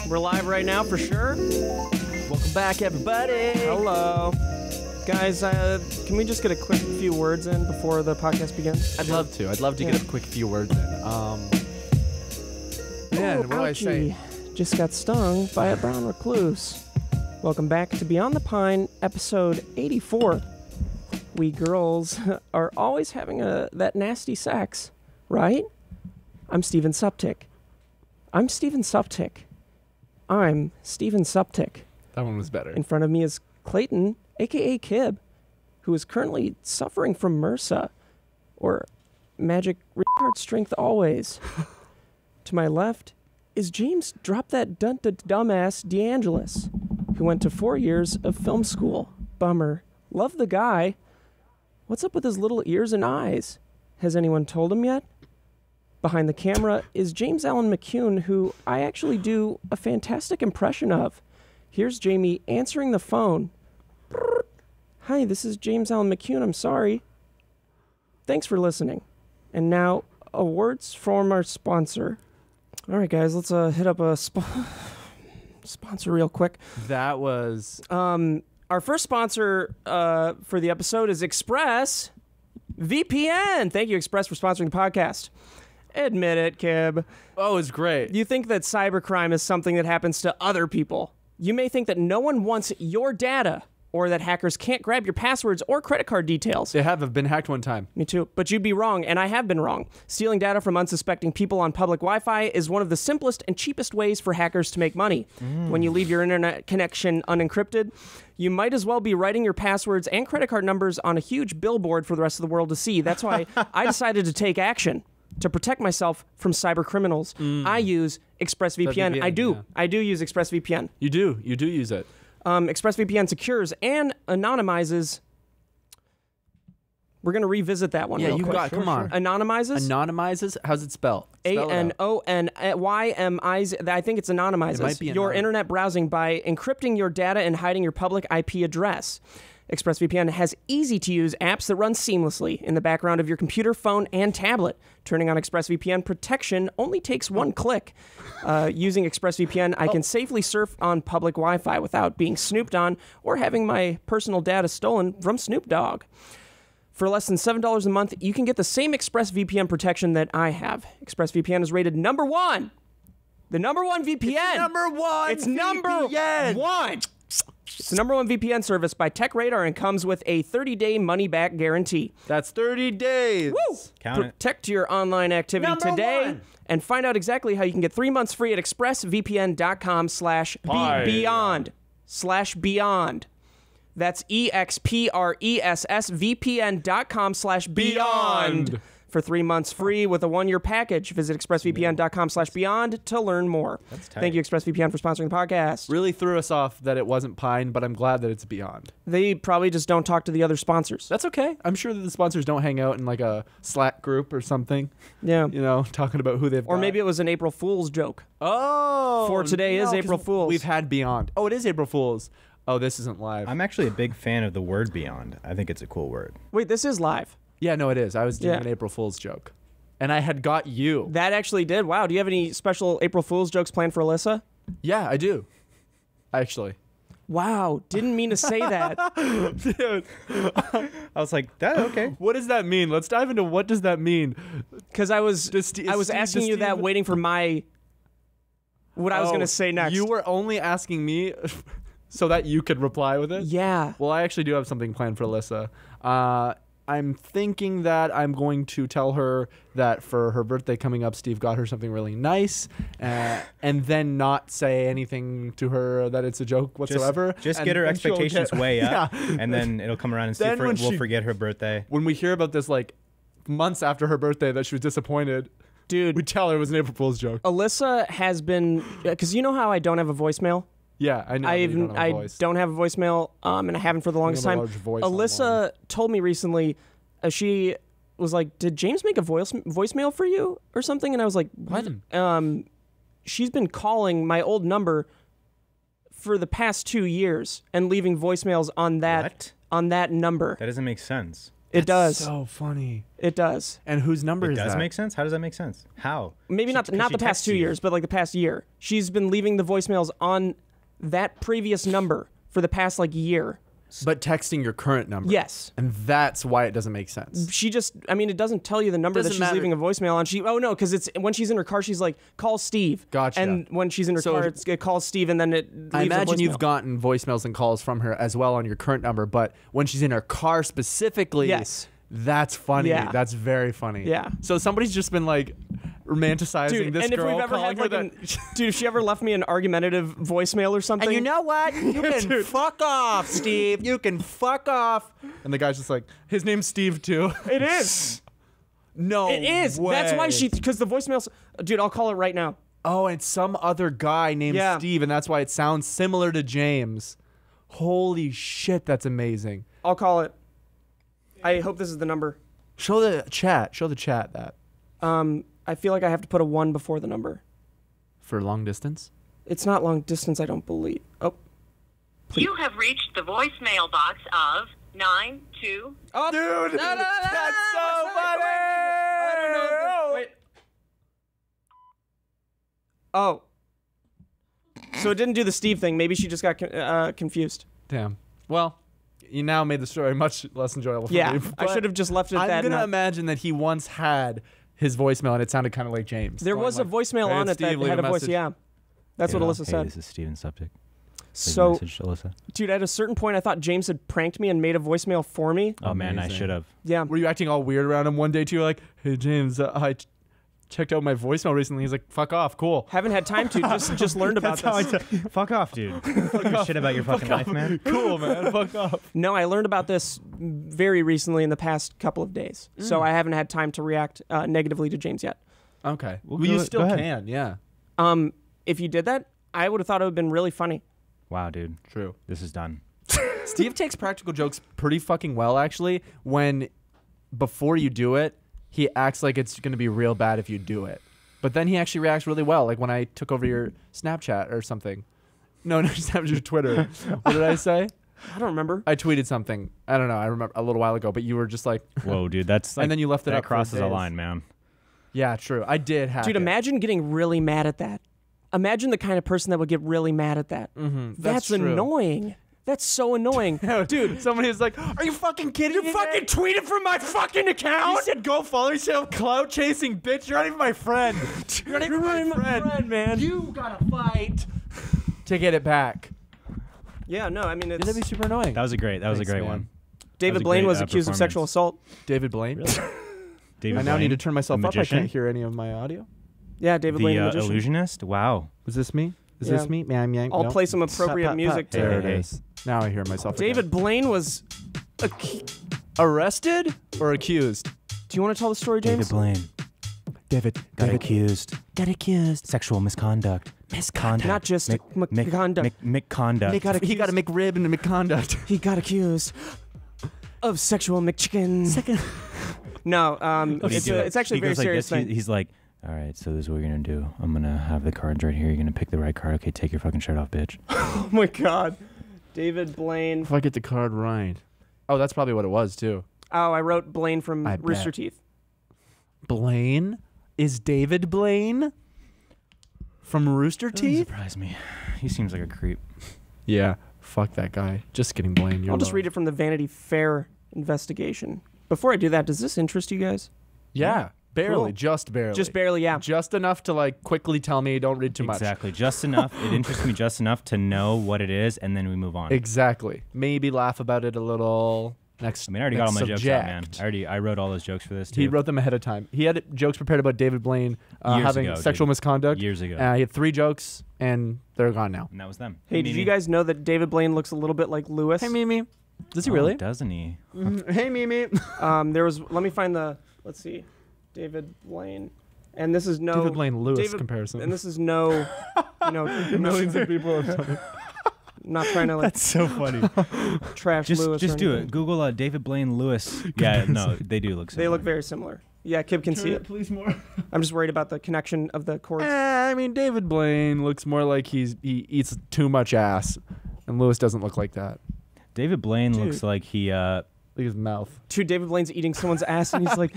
We're live right now for sure. Welcome back, everybody. Hello. Guys, can we just get a quick few words in before the podcast begins? I'd love to. I'd love to get a quick few words in. Man, what do I say? Just got stung by a brown recluse. Welcome back to Beyond the Pine, episode 84. We girls are always having that nasty sex, right? I'm Steven Suptic. I'm Steven Suptic. That one was better. In front of me is Clayton, a.k.a. Kib, who is currently suffering from MRSA, or magic retard strength always. To my left is James, drop that dumbass DeAngelis, who went to 4 years of film school. Bummer. Love the guy. What's up with his little ears and eyes? Has anyone told him yet? Behind the camera is James Allen McCune, who I actually do a fantastic impression of. Here's Jamie answering the phone. Hi, this is James Allen McCune. I'm sorry. Thanks for listening. And now, words from our sponsor. All right, guys, let's hit up a sponsor real quick. That was... Our first sponsor for the episode is Express VPN. Thank you, Express, for sponsoring the podcast. Admit it, Kib. Oh, it's great. You think that cybercrime is something that happens to other people. You may think that no one wants your data, or that hackers can't grab your passwords or credit card details. They have. I've been hacked one time. Me too. But you'd be wrong, and I have been wrong. Stealing data from unsuspecting people on public Wi-Fi is one of the simplest and cheapest ways for hackers to make money. When you leave your internet connection unencrypted, you might as well be writing your passwords and credit card numbers on a huge billboard for the rest of the world to see. That's why I decided to take action. To protect myself from cyber criminals, I use ExpressVPN. I do use ExpressVPN. You do use it. ExpressVPN secures and anonymizes. We're going to revisit that one. Yeah, real you quick. got. Come on. Anonymizes. Anonymizes. How's it spelled? ANONYMIZ. I think it's anonymizes. It might be your internet browsing by encrypting your data and hiding your public IP address. ExpressVPN has easy-to-use apps that run seamlessly in the background of your computer, phone, and tablet. Turning on ExpressVPN protection only takes one click. Using ExpressVPN, I can safely surf on public Wi-Fi without being snooped on or having my personal data stolen from Snoop Dogg. For less than $7 a month, you can get the same ExpressVPN protection that I have. ExpressVPN is rated number one. The number one VPN. It's number one. It's the number one VPN service by TechRadar and comes with a 30-day money-back guarantee. That's 30 days. Woo! Protect your online activity today and find out exactly how you can get 3 months free at expressvpn.com/beyond. That's expressvpn.com/beyond. For 3 months free with a 1-year package. Visit expressvpn.com/beyond to learn more. That's tight. Thank you, ExpressVPN, for sponsoring the podcast. Really threw us off that it wasn't Pine, but I'm glad that it's Beyond. They probably just don't talk to the other sponsors. That's okay. I'm sure that the sponsors don't hang out in like a Slack group or something. Yeah. You know, talking about who they've Or got. maybe it was an April Fool's joke. Oh. For today is April 'cause Fool's. We've had Beyond. Oh, it is April Fool's. Oh, this isn't live. I'm actually a big fan of the word beyond. I think it's a cool word. Wait, this is live. Yeah, no, it is. I was doing an April Fool's joke. And I had got you. That actually did. Wow. Do you have any special April Fool's jokes planned for Alyssa? Yeah, I do. Actually. Wow. Didn't mean to say that. Dude. I was like, that okay. What does that mean? Let's dive into what does that mean. Because I was asking you that waiting for what I was going to say next. You were only asking me so that you could reply with it? Yeah. Well, I actually do have something planned for Alyssa. I'm thinking that I'm going to tell her that for her birthday coming up, Steve got her something really nice, and then not say anything to her that it's a joke whatsoever. Just get her expectations way up, and then it'll come around and we'll forget her birthday. When we hear about this, like, months after her birthday, that she was disappointed, dude, we tell her it was an April Fool's joke. Alyssa has been, because you know how I don't have a voicemail? Yeah, I know. I don't have a voicemail, and I haven't for the longest time. Alyssa told me recently, she was like, "Did James make a voicemail for you or something?" And I was like, "What?" She's been calling my old number for the past 2 years and leaving voicemails on that number. That doesn't make sense. It does. So funny. It does. And whose number is that? It does make sense? How does that make sense? How? Maybe not the past 2 years, but like the past year. She's been leaving the voicemails on that previous number for the past like year. But texting your current number. Yes. And that's why it doesn't make sense. She just, I mean, it doesn't tell you the number that she's leaving a voicemail on. Oh no, because it's when she's in her car, she's like, call Steve. Gotcha. And when she's in her car, it calls Steve, and then it leaves I imagine a you've gotten voicemails and calls from her as well on your current number, but when she's in her car specifically, yes. That's funny. Yeah. That's very funny. Yeah. So somebody's just been like romanticizing this girl. If we've ever had like dude, if she ever left me an argumentative voicemail or something. And you know what? You can fuck off, Steve. You can fuck off. And the guy's just like, his name's Steve too. It is. No It is. way. That's why because the voicemails, dude, I'll call it right now. Oh, and some other guy named Steve, and that's why it sounds similar to James. Holy shit, that's amazing. I'll call it. I hope this is the number. Show the chat that. I feel like I have to put a 1 before the number. For long distance? It's not long distance, I don't believe. Oh. Please. You have reached the voicemail box of 92. Oh, dude! No, that's so funny! I don't know. Wait. Oh. So it didn't do the Steve thing. Maybe she just got confused. Damn. Well, you now made the story much less enjoyable for me. Yeah, I should have just left it at that. I'm going to imagine that he once had his voicemail and it sounded kind of like James. There was a voicemail on it that had a voice. Yeah. That's what Alyssa said. This is Steven's subject. So, message to Alyssa. Dude, at a certain point, I thought James had pranked me and made a voicemail for me. Oh, man, I should have. Yeah. Were you acting all weird around him one day, too? Like, hey, James, I checked out my voicemail recently. He's like, fuck off, cool. Haven't had time to, just learned about this. Fuck off, dude. Fuck shit about your fucking life, man. Cool, man. Fuck off. No, I learned about this very recently in the past couple of days. So I haven't had time to react negatively to James yet. Okay. Well, you still can, yeah. If you did that, I would have thought it would have been really funny. Wow, dude. True. This is done. Steve takes practical jokes pretty fucking well, actually. When, before you do it, he acts like it's going to be real bad if you do it. But then he actually reacts really well, like when I took over your Snapchat or something. No, Snapchat, your Twitter. What did I say? I don't remember. I tweeted something. I don't know. I remember a little while ago, but you were just like... Whoa, dude, that's... and then you left it up. That crosses a line, man. Yeah, true. I did have Dude, imagine getting really mad at that. Imagine the kind of person that would get really mad at that. Mm-hmm. That's annoying. That's so annoying. Dude, somebody was like, are you fucking kidding me? You fucking tweeted from my fucking account? You said go follow. You said clout chasing, bitch. You're not even my friend. You're not even my friend, man. You gotta fight to get it back. Yeah, no, I mean, it's... That'd be super annoying. That was a great one. David Blaine was accused of sexual assault. David Blaine? Really? David I now Blaine, need to turn myself up. magician? I can't hear any of my audio. Yeah, David Blaine, the magician. Illusionist? Wow. Was this me? Is this me? I'll play some appropriate music to... There it is. Now I hear myself David again. Blaine was... arrested or accused? Do you want to tell the story, James? David Blaine. David. Accused. Got accused. Sexual misconduct. Not just misconduct. Misconduct. He got a McRib and a McConduct. He got accused of sexual McChicken. No, it's actually a very serious thing. He's like, all right, so this is what we're going to do. I'm going to have the cards right here. You're going to pick the right card. Okay, take your fucking shirt off, bitch. Oh, my God. David Blaine. If I get the card right. Oh, that's probably what it was, too. Oh, I wrote Blaine from Rooster Teeth. Blaine? Is David Blaine from Rooster Teeth? Doesn't surprise me. He seems like a creep. Yeah. Fuck that guy. Just kidding, Blaine. I'll just read it from the Vanity Fair investigation. Before I do that, does this interest you guys? Yeah. Barely. Cool. Just barely. Just barely, yeah. Just enough to like quickly tell me don't read too much. Exactly. Just enough. It interests me just enough to know what it is, and then we move on. Exactly. Maybe laugh about it a little. I already got all my jokes out, man. I wrote all those jokes for this, too. He wrote them ahead of time. He had jokes prepared about David Blaine having sexual misconduct. Years ago. He had 3 jokes, and they're gone now. And that was them. Hey, did you guys know that David Blaine looks a little bit like Lewis? Hey, Mimi. Does he really? Doesn't he? Hey, Mimi. Let me find let's see, David Blaine. And this is David Blaine-Lewis comparison. And this is no, millions of people have done it. Not trying to That's so funny. Trash Lewis. Just do it. Google David Blaine Lewis. Yeah, no, they do look similar. They look very similar. Yeah, Kib can see it. Please more. I'm just worried about the connection of the chords. I mean, David Blaine looks more like he eats too much ass, and Lewis doesn't look like that. David Blaine looks like he Look at his mouth. Dude, David Blaine's eating someone's ass, and he's like,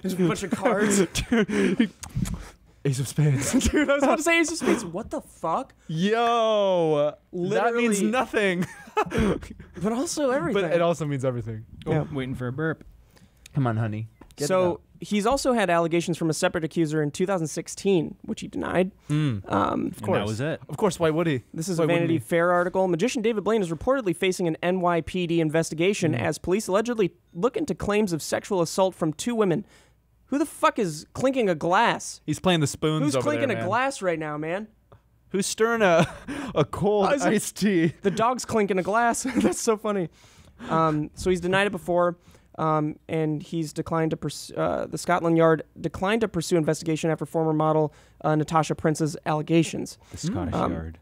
there's a bunch of cards. Ace of Spades. Dude, I was about to say Ace of Spades. What the fuck? Yo, that means Literally- nothing. But also everything. But it also means everything. Yeah. Waiting for a burp. Come on, honey. Get it So out. he's also had allegations from a separate accuser in 2016, which he denied. Of And course. that was it. Of course. Why would he? This is Why a wouldn't Vanity he? Fair article. Magician David Blaine is reportedly facing an NYPD investigation as police allegedly look into claims of sexual assault from 2 women. Who the fuck is clinking a glass? He's playing the spoons Who's over clinking there, a man. glass right now, man? Who's stirring a cold Is it- iced tea? The dog's clinking a glass. That's so funny. So he's denied it before, and he's declined to the Scotland Yard declined to pursue investigation after former model Natasha Prince's allegations. The Scottish Yard.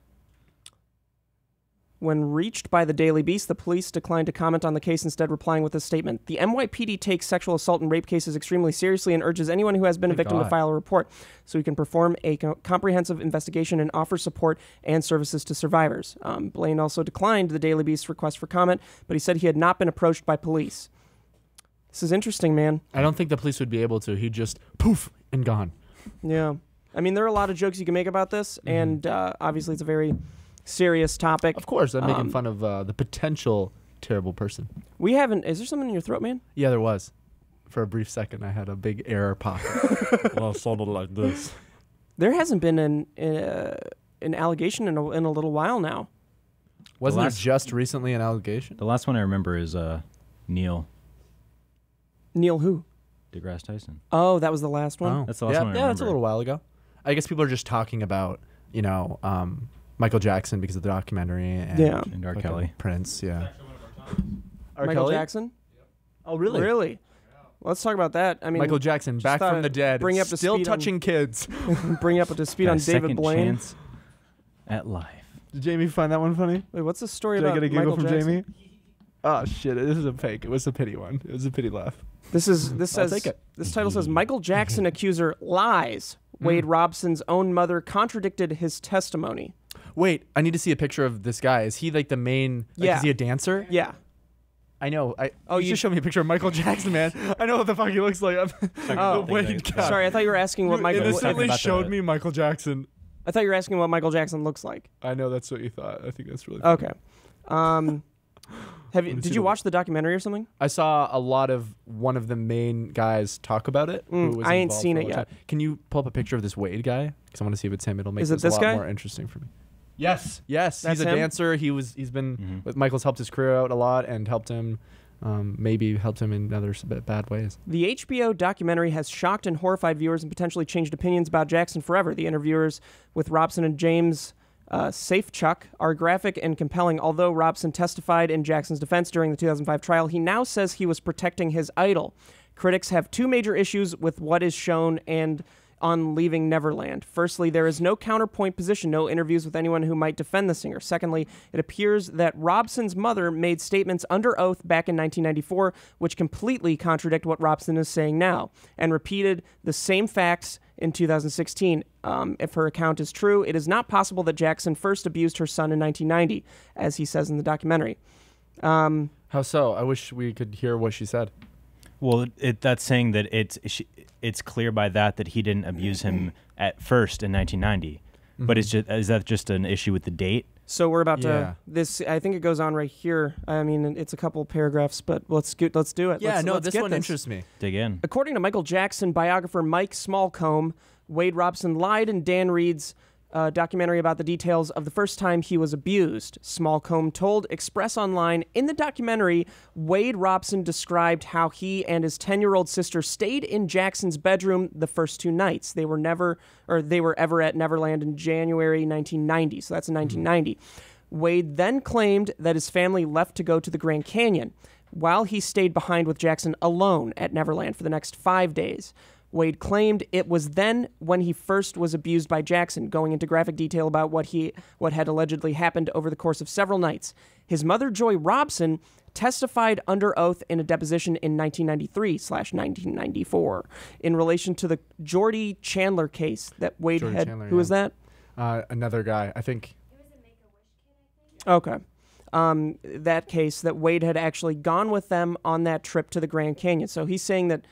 When reached by the Daily Beast, the police declined to comment on the case, instead replying with a statement. The NYPD takes sexual assault and rape cases extremely seriously and urges anyone who has been a victim to God. file a report so we can perform a comprehensive investigation and offer support and services to survivors. Blaine also declined the Daily Beast's request for comment, but he said he had not been approached by police. This is interesting, man. I don't think the police would be able to. He'd just poof and gone. Yeah. I mean, there are a lot of jokes you can make about this, and obviously it's a very serious topic. Of course, I'm making fun of the potential terrible person. We haven't... Is there something in your throat, man? Yeah, there was. For a brief second, I had a big air pop. Well, sounded like this. There hasn't been an allegation in a little while now. Wasn't last- there just recently an allegation? The last one I remember is Neil Neil who? deGrasse Tyson. Oh, that was the last one? Oh. That's the last yeah, one I yeah, that's a remember. little while ago. I guess people are just talking about, Michael Jackson because of the documentary. And Yeah. And R. fucking Kelly. Prince, yeah. R. Michael Kelly? Jackson? Oh, really? Really? Let's talk about that. I mean, Michael Jackson, just back thought from the I'd dead, bring up to still speed on- touching kids. bring up to speed Got on a David second Blaine. chance at life. Did Jamie find that one funny? Wait, what's the story Did I about get a giggle Michael from Jackson? Jamie? Oh, shit. This is a fake. It was a pity one. It was a pity laugh. This I'll says take it. this title says Michael Jackson accuser lies. Wade Robson's own mother contradicted his testimony. Wait, I need to see a picture of this guy. Is he like the main? Like, Yeah. Is he a dancer? Yeah. I know. Oh, you you- should show me a picture of Michael Jackson, man. I know what the fuck he looks like. Oh. the Wade guy. Sorry, I thought you were asking what You Michael. innocently about showed the- me Michael Jackson. I thought you were asking what Michael Jackson looks like. I know that's what you thought. I think that's really funny. Okay. Did see you the- watch the documentary or something? I saw a lot of one of the main guys talk about it. who was I ain't involved seen for a it long yet. time. Can you pull up a picture of this Wade guy? Because I want to see if it's him. It'll make Is it this this a lot guy? more interesting for me. Yes, yes. That's he's a him? dancer. He's been with Michael's helped his career out a lot and helped him, maybe helped him in other bad ways. The HBO documentary has shocked and horrified viewers and potentially changed opinions about Jackson forever. The interviewers with Robson and James Safechuck are graphic and compelling. Although Robson testified in Jackson's defense during the 2005 trial, he now says he was protecting his idol. Critics have 2 major issues with what is shown and on Leaving Neverland. Firstly, there is no counterpoint position, no interviews with anyone who might defend the singer. Secondly, it appears that Robson's mother made statements under oath back in 1994 which completely contradict what Robson is saying now, and repeated the same facts in 2016. If her account is true, it is not possible that Jackson first abused her son in 1990, as he says in the documentary. How so? I wish we could hear what she said. Well, that's saying that it's clear by that he didn't abuse him at first in 1990. But is that just an issue with the date? So we're about Yeah. to I think it goes on right here. I mean, it's a couple paragraphs, but let's do it. Yeah, let's this get one interests me. Dig in. According to Michael Jackson biographer Mike Smallcombe, Wade Robson lied in Dan Reed's documentary about the details of the first time he was abused. Smallcombe told Express Online, in the documentary, Wade Robson described how he and his 10-year-old sister stayed in Jackson's bedroom the first 2 nights. They were ever at Neverland in January 1990, so that's in 1990. Wade then claimed that his family left to go to the Grand Canyon, while he stayed behind with Jackson alone at Neverland for the next 5 days. Wade claimed it was then when he first was abused by Jackson, going into graphic detail about what had allegedly happened over the course of several nights. His mother, Joy Robson, testified under oath in a deposition in 1993/1994 in relation to the Jordy Chandler case that Wade Jordy had. Chandler, Who yeah. was that? Another guy. I think. Okay. that case, that Wade had actually gone with them on that trip to the Grand Canyon. So he's saying that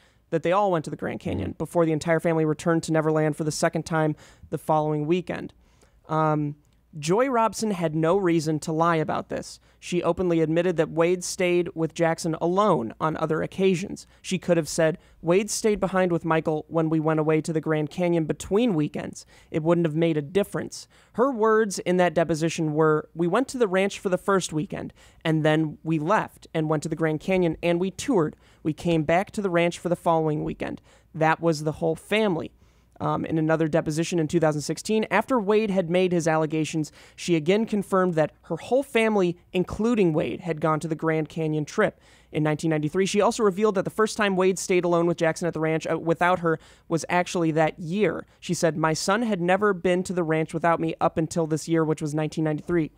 they all went to the Grand Canyon before the entire family returned to Neverland for the second time the following weekend. Joy Robson had no reason to lie about this. She openly admitted that Wade stayed with Jackson alone on other occasions. She could have said, Wade stayed behind with Michael when we went away to the Grand Canyon between weekends. It wouldn't have made a difference. Her words in that deposition were, we went to the ranch for the first weekend, and then we left and went to the Grand Canyon, and we toured. We came back to the ranch for the following weekend. That was the whole family. In another deposition in 2016, after Wade had made his allegations, she again confirmed that her whole family, including Wade, had gone to the Grand Canyon trip. In 1993, she also revealed that the first time Wade stayed alone with Jackson at the ranch without her was actually that year. She said, my son had never been to the ranch without me up until this year, which was 1993.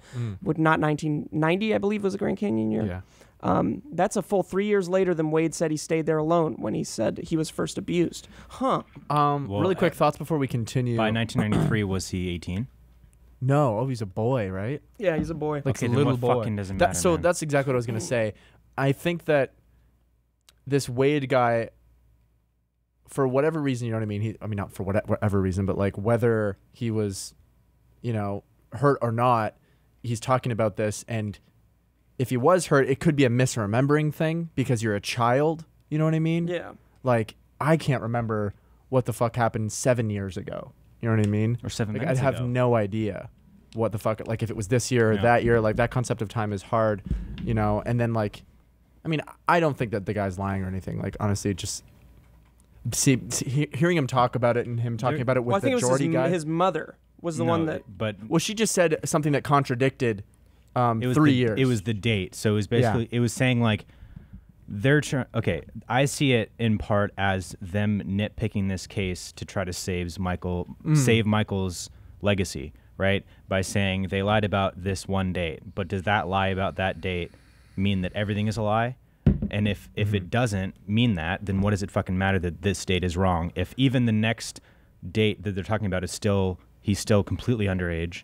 Not 1990, I believe, was the Grand Canyon year. Yeah. That's a full 3 years later than Wade said he stayed there alone when he said he was first abused. Really quick thoughts before we continue. By 1993, was he 18? No, he's a boy, right? Yeah, he's a boy. Like Okay, a then little what boy. fucking doesn't matter, So man? that's exactly what I was gonna say. I think that this Wade guy, for whatever reason, you know what I mean? Not for whatever reason, but like whether he was, hurt or not, he's talking about this, and if he was hurt, it could be a misremembering thing because you're a child. You know what I mean? Yeah. Like, I can't remember what the fuck happened 7 years ago. You know what I mean? Or 7 Like, minutes I'd have ago. no idea what the fuck, like if it was this year or Yeah. that year, like that concept of time is hard, and then like, I don't think that the guy's lying or anything. Like, honestly, just hearing him talk about it and him talking about it with Well, I think the it was Geordie guy. his mother was the one that... But Well, she just said something that contradicted it was 3 the, years. It was the date. So it was basically, it was saying like, they're trying, okay, I see it in part as them nitpicking this case to try to save Michael's legacy, right? By saying they lied about this one date. But does that lie about that date mean that everything is a lie? And if it doesn't mean that, then what does it fucking matter that this date is wrong? If even the next date that they're talking about is he's still completely underage.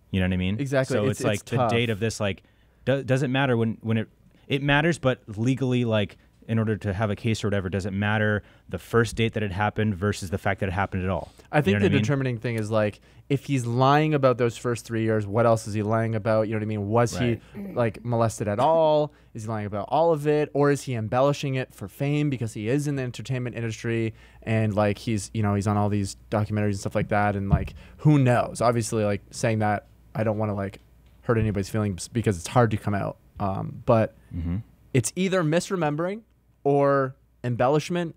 You know what I mean? Exactly. So It's it's like the tough. date of this, like, doesn't matter when it matters, but legally, like, in order to have a case or whatever, does it matter the first date that it happened versus the fact that it happened at all? I think You know the what I mean? determining thing is like, if he's lying about those first 3 years, what else is he lying about? You know what I mean? Was he like molested at all? Is he lying about all of it? Or is he embellishing it for fame because he is in the entertainment industry and like he's on all these documentaries and stuff like that, and like, who knows? Obviously, like, saying that, I don't want to like hurt anybody's feelings because it's hard to come out. But it's either misremembering or embellishment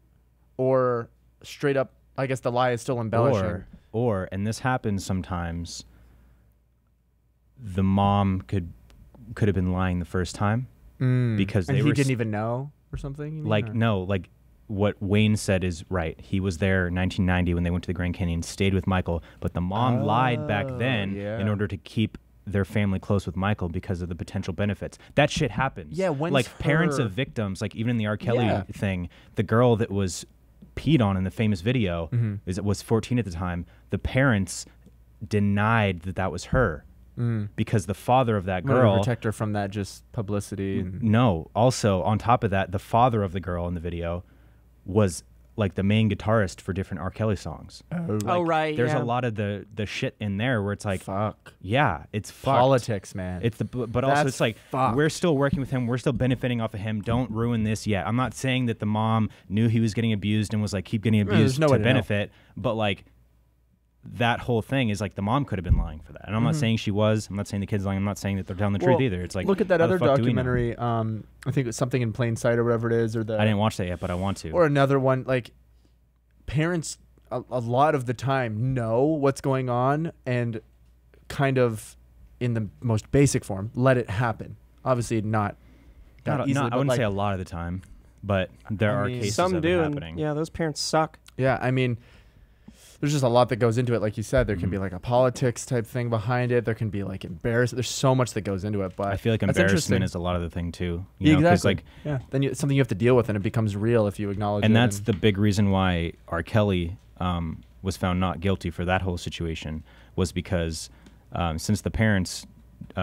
or straight up, I guess the lie is still embellishing. Or, and this happens sometimes, the mom could have been lying the first time because and they he were didn't even know or something? You mean, like, or? no, like what Wayne said is right. He was there in 1990 when they went to the Grand Canyon, stayed with Michael, but the mom lied back then in order to keep their family close with Michael because of the potential benefits. That shit happens. Yeah, when's like parents her- of victims, like even in the R. Kelly Yeah. thing, the girl that was peed on in the famous video was 14 at the time. The parents denied that was her because the father of that Wanted to girl protect her from that just publicity. And no. Also, on top of that, the father of the girl in the video was like the main guitarist for different R. Kelly songs. Oh, right. There's yeah. a lot of the shit in there where it's like, fuck. yeah, it's fucked. Politics, man. It's but also That's it's like fucked. we're still working with him. We're still benefiting off of him. Don't ruin this yet. I'm not saying that the mom knew he was getting abused and was like, keep getting there's abused no way to to know. benefit. But like that whole thing is like the mom could have been lying for that. And I'm not saying she was. I'm not saying the kid's lying. I'm not saying that they're telling the truth Well, either. It's like, look at that how the other fuck do we know? documentary. I think it's Something in Plain Sight or whatever it is, or the I didn't watch that yet, but I want to. or another one. Like, parents a lot of the time know what's going on and kind of, in the most basic form, let it happen. Obviously not that Not, easily, I but wouldn't like, say a lot of the time, but there are mean, cases Some of do, it and happening. yeah, those parents suck. yeah, I mean, there's just a lot that goes into it. Like you said, there can Mm-hmm. be like a politics type thing behind it. There can be like embarrassment. There's so much that goes into it. But I feel like that's embarrassment interesting. is a lot of the thing too. Yeah, You know, 'cause, exactly. like, yeah, then it's something you have to deal with, and it becomes real if you acknowledge it. and that's the big reason why R. Kelly was found not guilty for that whole situation, was because since the parents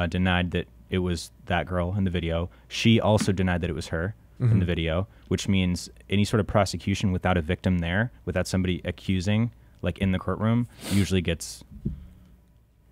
denied that it was that girl in the video. She also denied that it was her in the video, which means any sort of prosecution without a victim there, without somebody accusing, like in the courtroom, usually gets,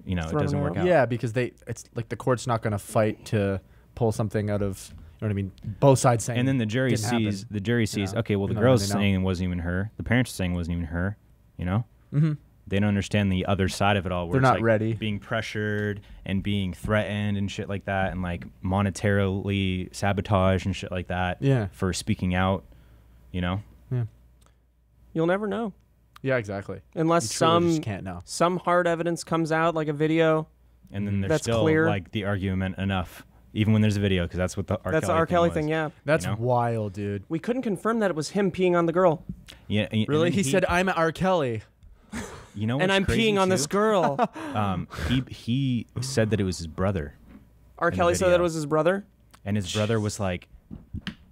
it doesn't work out. Yeah, because it's like the court's not going to fight to pull something out of, you know what I mean? Both sides saying. And then the jury sees, okay, well, the girl's saying it wasn't even her. The parents are saying it wasn't even her, Mm-hmm. They don't understand the other side of it all. Where they're it's not like ready. Being pressured and being threatened and shit like that, and like monetarily sabotage and shit like that. Yeah. For speaking out, Yeah. You'll never know. Yeah, exactly. Unless just can't know. some hard evidence comes out, like a video. And then there's that's still clear. like the argument enough, even when there's a video, because that's what the R. That's Kelly the R. Kelly was. thing, yeah. That's wild, dude. We couldn't confirm that it was him peeing on the girl. Yeah. Really? He said, "I'm R. Kelly." You know, And I'm crazy peeing on too? this girl. He said that it was his brother, R. Kelly said that it was his brother. and his brother was like,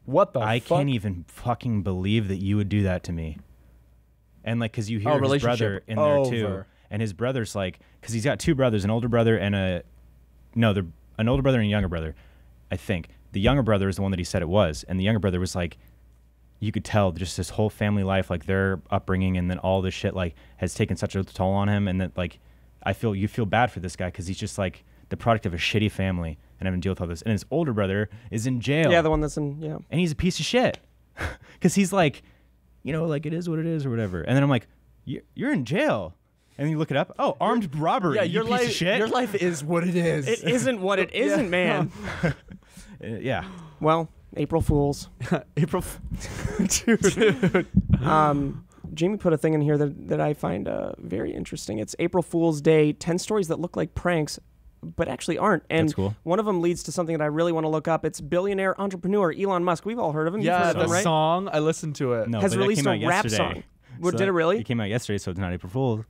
What the I fuck? can't even fucking believe that you would do that to me. And like, cause you hear his relationship brother in there too, over. and his brother's like, cause he's got two brothers, an older brother and an older brother and a younger brother. I think the younger brother is the one that he said it was, and the younger brother was like, you could tell just this whole family life, like their upbringing, and then all this shit like has taken such a toll on him, and that like, you feel bad for this guy because he's just like the product of a shitty family and having to deal with all this. And his older brother is in jail. Yeah, the one that's in, yeah. And he's a piece of shit because he's like, like it is what it is or whatever. And then I'm like, you're in jail. And then you look it up. Oh, armed robbery. Yeah, you piece of shit. Your life is what it is. It isn't what it isn't, man. Yeah. Well, April Fools. April. Dude. Jamie put a thing in here that I find very interesting. It's April Fool's Day, 10 stories that look like pranks, but actually aren't. And That's cool. One of them leads to something that I really want to look up. It's billionaire entrepreneur Elon Musk. We've all heard of him. You've Yeah, heard of the him, right? song. I listened to it. No, Has but that released came a out rap yesterday. song. Well, did it really? It came out yesterday, so it's not April Fool's.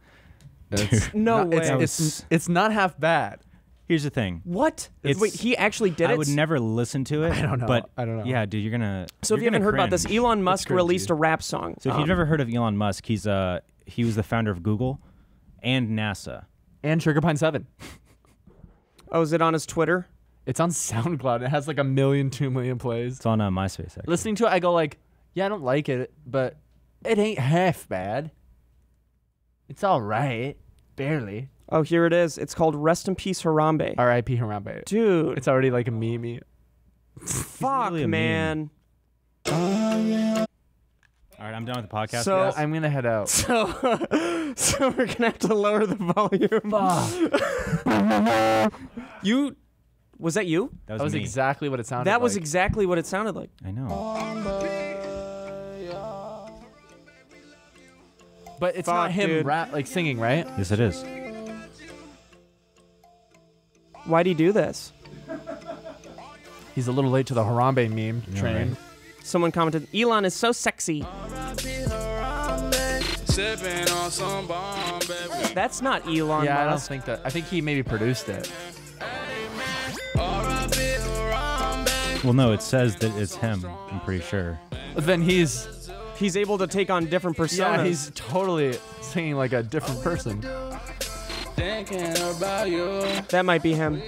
No way. It's not half bad. Here's the thing. What? It's- Wait, he actually did it? I would never listen to it. I don't know. But I don't know. Yeah, dude, you're gonna. So if you haven't heard about this, cringe. Elon Musk cringy. released a rap song. So if you've never heard of Elon Musk, he was the founder of Google and NASA. And Sugar Pine 7. Oh, is it on his Twitter? It's on SoundCloud. It has like 2 million plays. It's on MySpace. Actually. Listening to it, I go like, yeah, I don't like it, but it ain't half bad. It's all right. Barely. Oh, here it is. It's called Rest in Peace Harambe. R.I.P. Harambe. Dude, It's already like a meme. fuck, really a man. All right, I'm done with the podcast. So- guys. I'm gonna head out. So we're gonna have to lower the volume. Was that you? that That was me. exactly what it sounded like. That was exactly what it sounded like. I know. But it's Fuck, not him dude. like singing, right? Yes, it is. Why'd he do this? He's a little late to the Harambe meme Yeah, train. right. Someone commented, Elon is so sexy. That's not Elon Yeah, I don't Musk. think that. I think he maybe produced it. Well, no, it says that it's him. I'm pretty sure. But then he's He's able to take on different personas. yeah, he's totally singing like a different person. That might be him.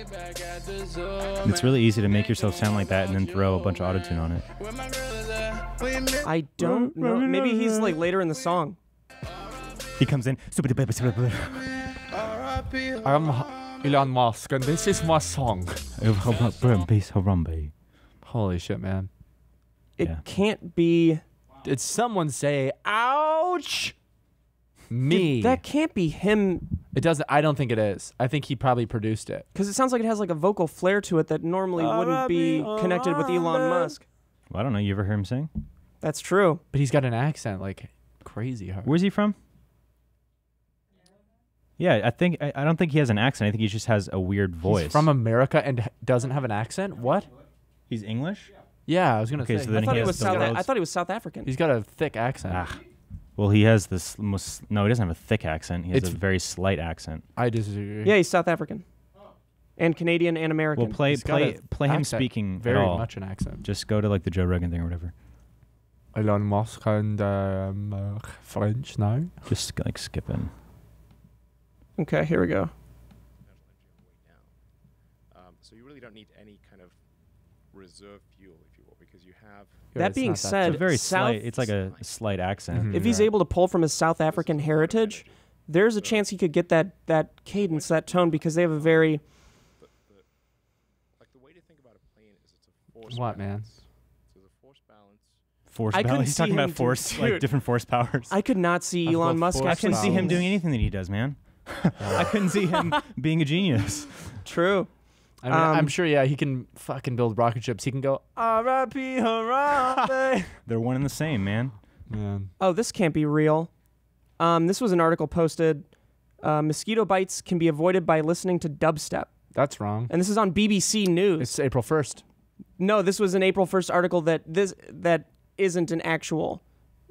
It's really easy to make yourself sound like that and then throw a bunch of autotune on it. I don't know. Maybe he's like later in the song. He comes in. I'm Elon Musk, and this is my song. Holy shit, man! It Yeah. can't be. Did someone say "ouch"? Me. That can't be him It doesn't. I don't think it is. I think he probably produced it. because it sounds like it has like a vocal flair to it that normally wouldn't be connected with Elon Musk. Well, I don't know. You ever hear him sing? That's true. But he's got an accent like crazy hard. Where's he from? Yeah, I don't think he has an accent. I think he just has a weird voice. He's from America and doesn't have an accent? What? He's English? Yeah, I was gonna Okay, say. so then I thought he he has was the South. world's- I thought he was South African. He's got a thick accent. Ah. Well, he has this no, he doesn't have a thick accent. He has It's- a very slight accent. I disagree. Yeah, he's South African, and Canadian and American. Well, play He's got a him accent, speaking very at all. much an accent. Just go to like the Joe Rogan thing or whatever. Elon Musk and French now. Just like skipping. Okay, here we go. So you really don't need any kind of reserve fuel, if you will, because you have. That being said, It's a very South- slight. It's like a slight accent. If he's able to pull from his South African heritage, there's a chance he could get that cadence, that tone, because they have a very. Like the way to think about a plane is it's a force. What, man? balance. So the force balance. Force I couldn't balance. He's see talking him about force, do- like Dude. different force powers. I could not see I've Elon got Musk. force I actually couldn't see him balance. doing anything that he does, man. I couldn't see him being a genius. True. I mean, I'm sure, yeah, he can fucking build rocket ships. He can go, R.I.P. Harambe. They're one and the same, man. Man. Oh, this can't be real. This was an article posted. Mosquito bites can be avoided by listening to dubstep. That's wrong. And this is on BBC News. It's April 1st. No, this was an April 1st article that isn't an actual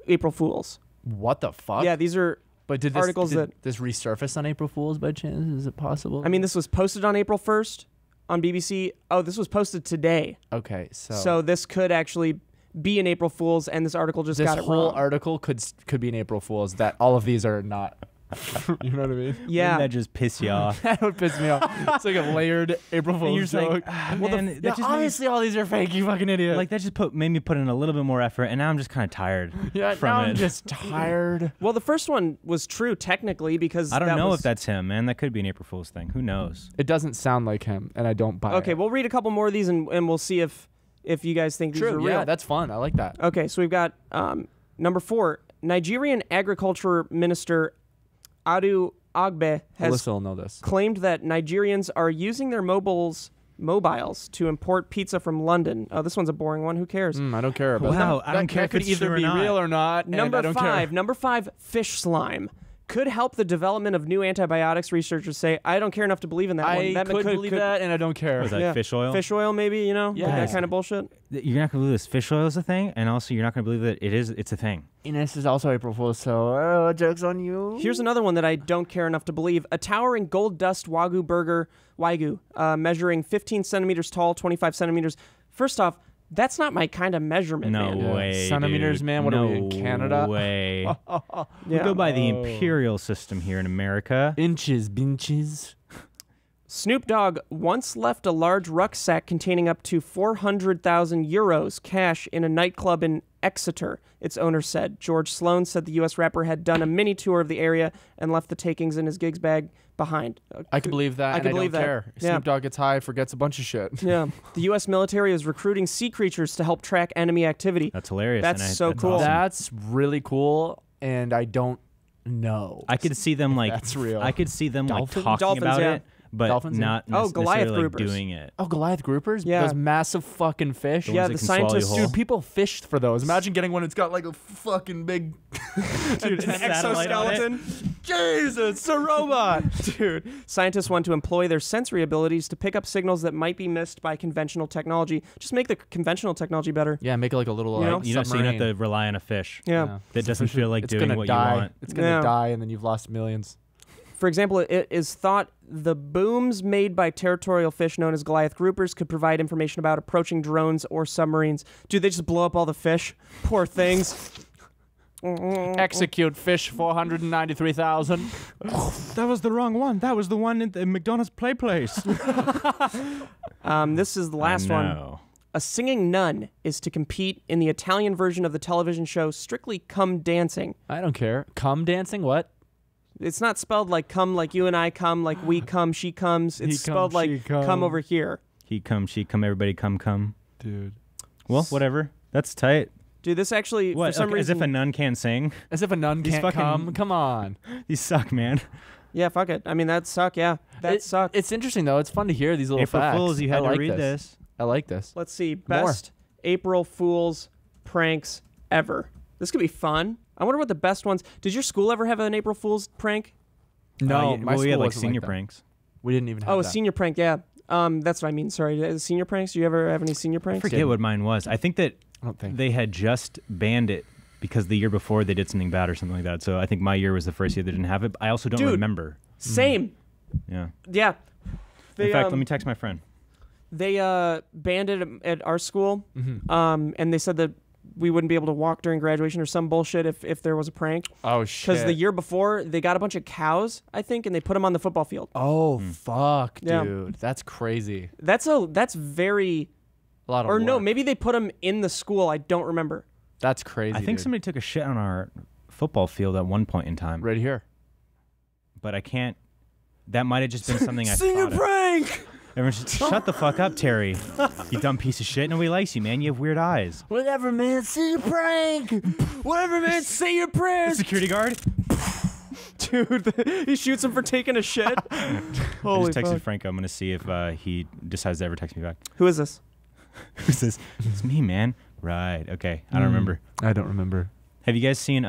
April Fool's. What the fuck? Yeah, these are But did this, articles did that- this resurface on April Fool's by chance? Is it possible? I mean, this was posted on April 1st on BBC. Oh, this was posted today. Okay, so So this could actually be an April Fool's, and this article just this got it whole wrong. article could be an April Fool's. That all of these are not. You know what I mean? Yeah. Wouldn't that just piss you off? That would piss me off. It's like a layered April And Fool's you're just joke. like, Well, man, Yeah, that just obviously all these are fake. You fucking idiot. like that just made me put in a little bit more effort, and now I'm just kind of tired yeah, from now it. I'm just tired. Well, the first one was true technically because I don't that know was- if that's him, man. That could be an April Fool's thing. Who knows? It doesn't sound like him, and I don't buy it. Okay, we'll read a couple more of these and we'll see if you guys think these are True. real. Yeah, that's fun. I like that. Okay, so we've got number 4. Nigerian Agriculture Minister Adu Agbe has Alyssa will know this. claimed that Nigerians are using their mobiles to import pizza from London. Oh, this one's a boring one. Who cares? I don't care about Wow, that. I don't care That if could it's either true or be not. real or not. and I Number don't 5. care. Number 5. Fish slime could help the development of new antibiotics. Researchers say. I don't care enough to believe in that one. I That could believe that, and I don't care. Was that Yeah. fish oil? Fish oil, maybe, you know, like that Yes. kind of bullshit. You're not gonna believe this. Fish oil is a thing, and also you're not gonna believe that it's a thing. Ines is also April Fool's, so joke's on you. Here's another one that I don't care enough to believe. A towering gold dust Wagyu burger, measuring 15 centimeters tall, 25 centimeters. First off, that's not my kind of measurement, No man. way, Centimeters, dude. man? What no are we, in Canada? Way. We Yeah. go by the imperial system here in America. Inches, binches. Snoop Dogg once left a large rucksack containing up to 400,000 euros cash in a nightclub in Exeter, its owner said. George Sloan said the U.S. rapper had done a mini tour of the area and left the takings in his gigs bag behind. I can believe that. I and can believe don't that. care. Yeah. Snoop Dogg gets high, forgets a bunch of shit. Yeah. The U.S. military is recruiting sea creatures to help track enemy activity. That's hilarious. That's and so cool. awesome. That's really cool, and I don't know. I could see them like That's real. I could see them Dolphins? like talking Dolphins, about yeah. it, but Dolphins, yeah. not Oh, Goliath necessarily like groupers. doing it. Oh, Goliath groupers? Yeah. Those massive fucking fish? The Yeah, ones the that can swallow you scientists- whole. Dude, people fished for those. Imagine getting one that's got like a fucking big Dude, an satellite on it. exoskeleton. Jesus, it's a robot. Dude, scientists want to employ their sensory abilities to pick up signals that might be missed by conventional technology. Just make the conventional technology better. Yeah, make it like a little You know? like, You know, so you don't have submarine. to rely on a fish Yeah. that doesn't feel like It's doing gonna what die. you want. It's gonna Yeah. die, and then you've lost millions. For example, it is thought the booms made by territorial fish known as Goliath groupers could provide information about approaching drones or submarines. Dude, they just blow up all the fish. Poor things. Execute fish 493,000. That was the wrong one. That was the one in the McDonald's play place. This is the last one. A singing nun is to compete in the Italian version of the television show Strictly Come Dancing. I don't care. Come dancing? What? It's not spelled like come like you and I come, like we come, she comes. It's He spelled come, she like come. come over here. He come, she come, everybody come. Dude. Well, whatever. That's tight. Dude, this actually, What? for some okay, reason... as if a nun can't sing. As if a nun These can't fucking- come. Come on. These suck, man. Yeah, fuck it. I mean, that suck, yeah. That suck. It's interesting, though. It's fun to hear these little April facts. Fools, you I had to like read this. I like this. Let's see. More. Best April Fool's pranks ever. This could be fun. I wonder what the best ones... Did your school ever have an April Fool's prank? No, yeah, my well, we school had like wasn't senior that. pranks. We didn't even have Oh, a that. senior prank, yeah. That's what I mean. Sorry. Senior pranks? Do you ever have any senior I pranks? forget what mine was. I think that I don't think. they had just banned it because the year before they did something bad or something like that. So I think my year was the first year they didn't have it. I also don't Dude. remember. Same. Yeah. Yeah. They, In fact, let me text my friend. They banned it at our school, Mm-hmm. and they said that we wouldn't be able to walk during graduation or some bullshit if there was a prank. Oh shit. Because the year before, they got a bunch of cows, I think, and they put them on the football field. Oh fuck, Yeah. dude. That's crazy. That's very... A lot of Or no, work. maybe they put them in the school. I don't remember. That's crazy. I think dude. somebody took a shit on our football field at one point in time, right here. but I can't. That might have just been something I Senior thought of. prank! Everyone should shut the fuck up, Terry. You dumb piece of shit. Nobody likes you, man. You have weird eyes. Whatever, man. See your prank. Whatever, man. Say your prayers. Security guard. Dude, he shoots him for taking a shit. I Holy just texted fuck. Franco. I'm gonna see if he decides to ever text me back. Who is this? Who's this? It's me, man. Right. Okay. I don't remember. I don't remember. Have you guys seen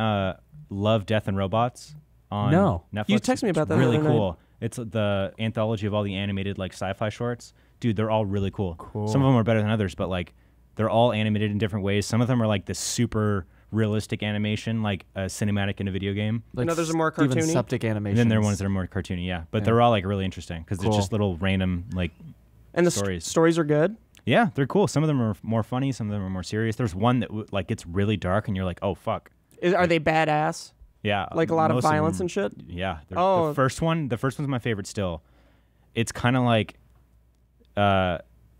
Love, Death, and Robots on No. Netflix? You texted me about that It's the really other cool. It's the anthology of all the animated like sci-fi shorts. Dude, they're all really cool. Cool. Some of them are better than others, but like they're all animated in different ways. Some of them are like this super realistic animation, like a cinematic in a video game. Like And others are more Steven cartoony? Septic animation. And then there are ones that are more cartoony, yeah. But Yeah. they're all like really interesting because Cool. they're just little random like And the stories. stories are good. Yeah, they're cool. Some of them are more funny. Some of them are more serious. There's one that like gets really dark, and you're like, oh fuck. Are they badass? Yeah, Like a lot of most violence them- and shit? Yeah. Oh. The first one's my favorite still. It's kind of like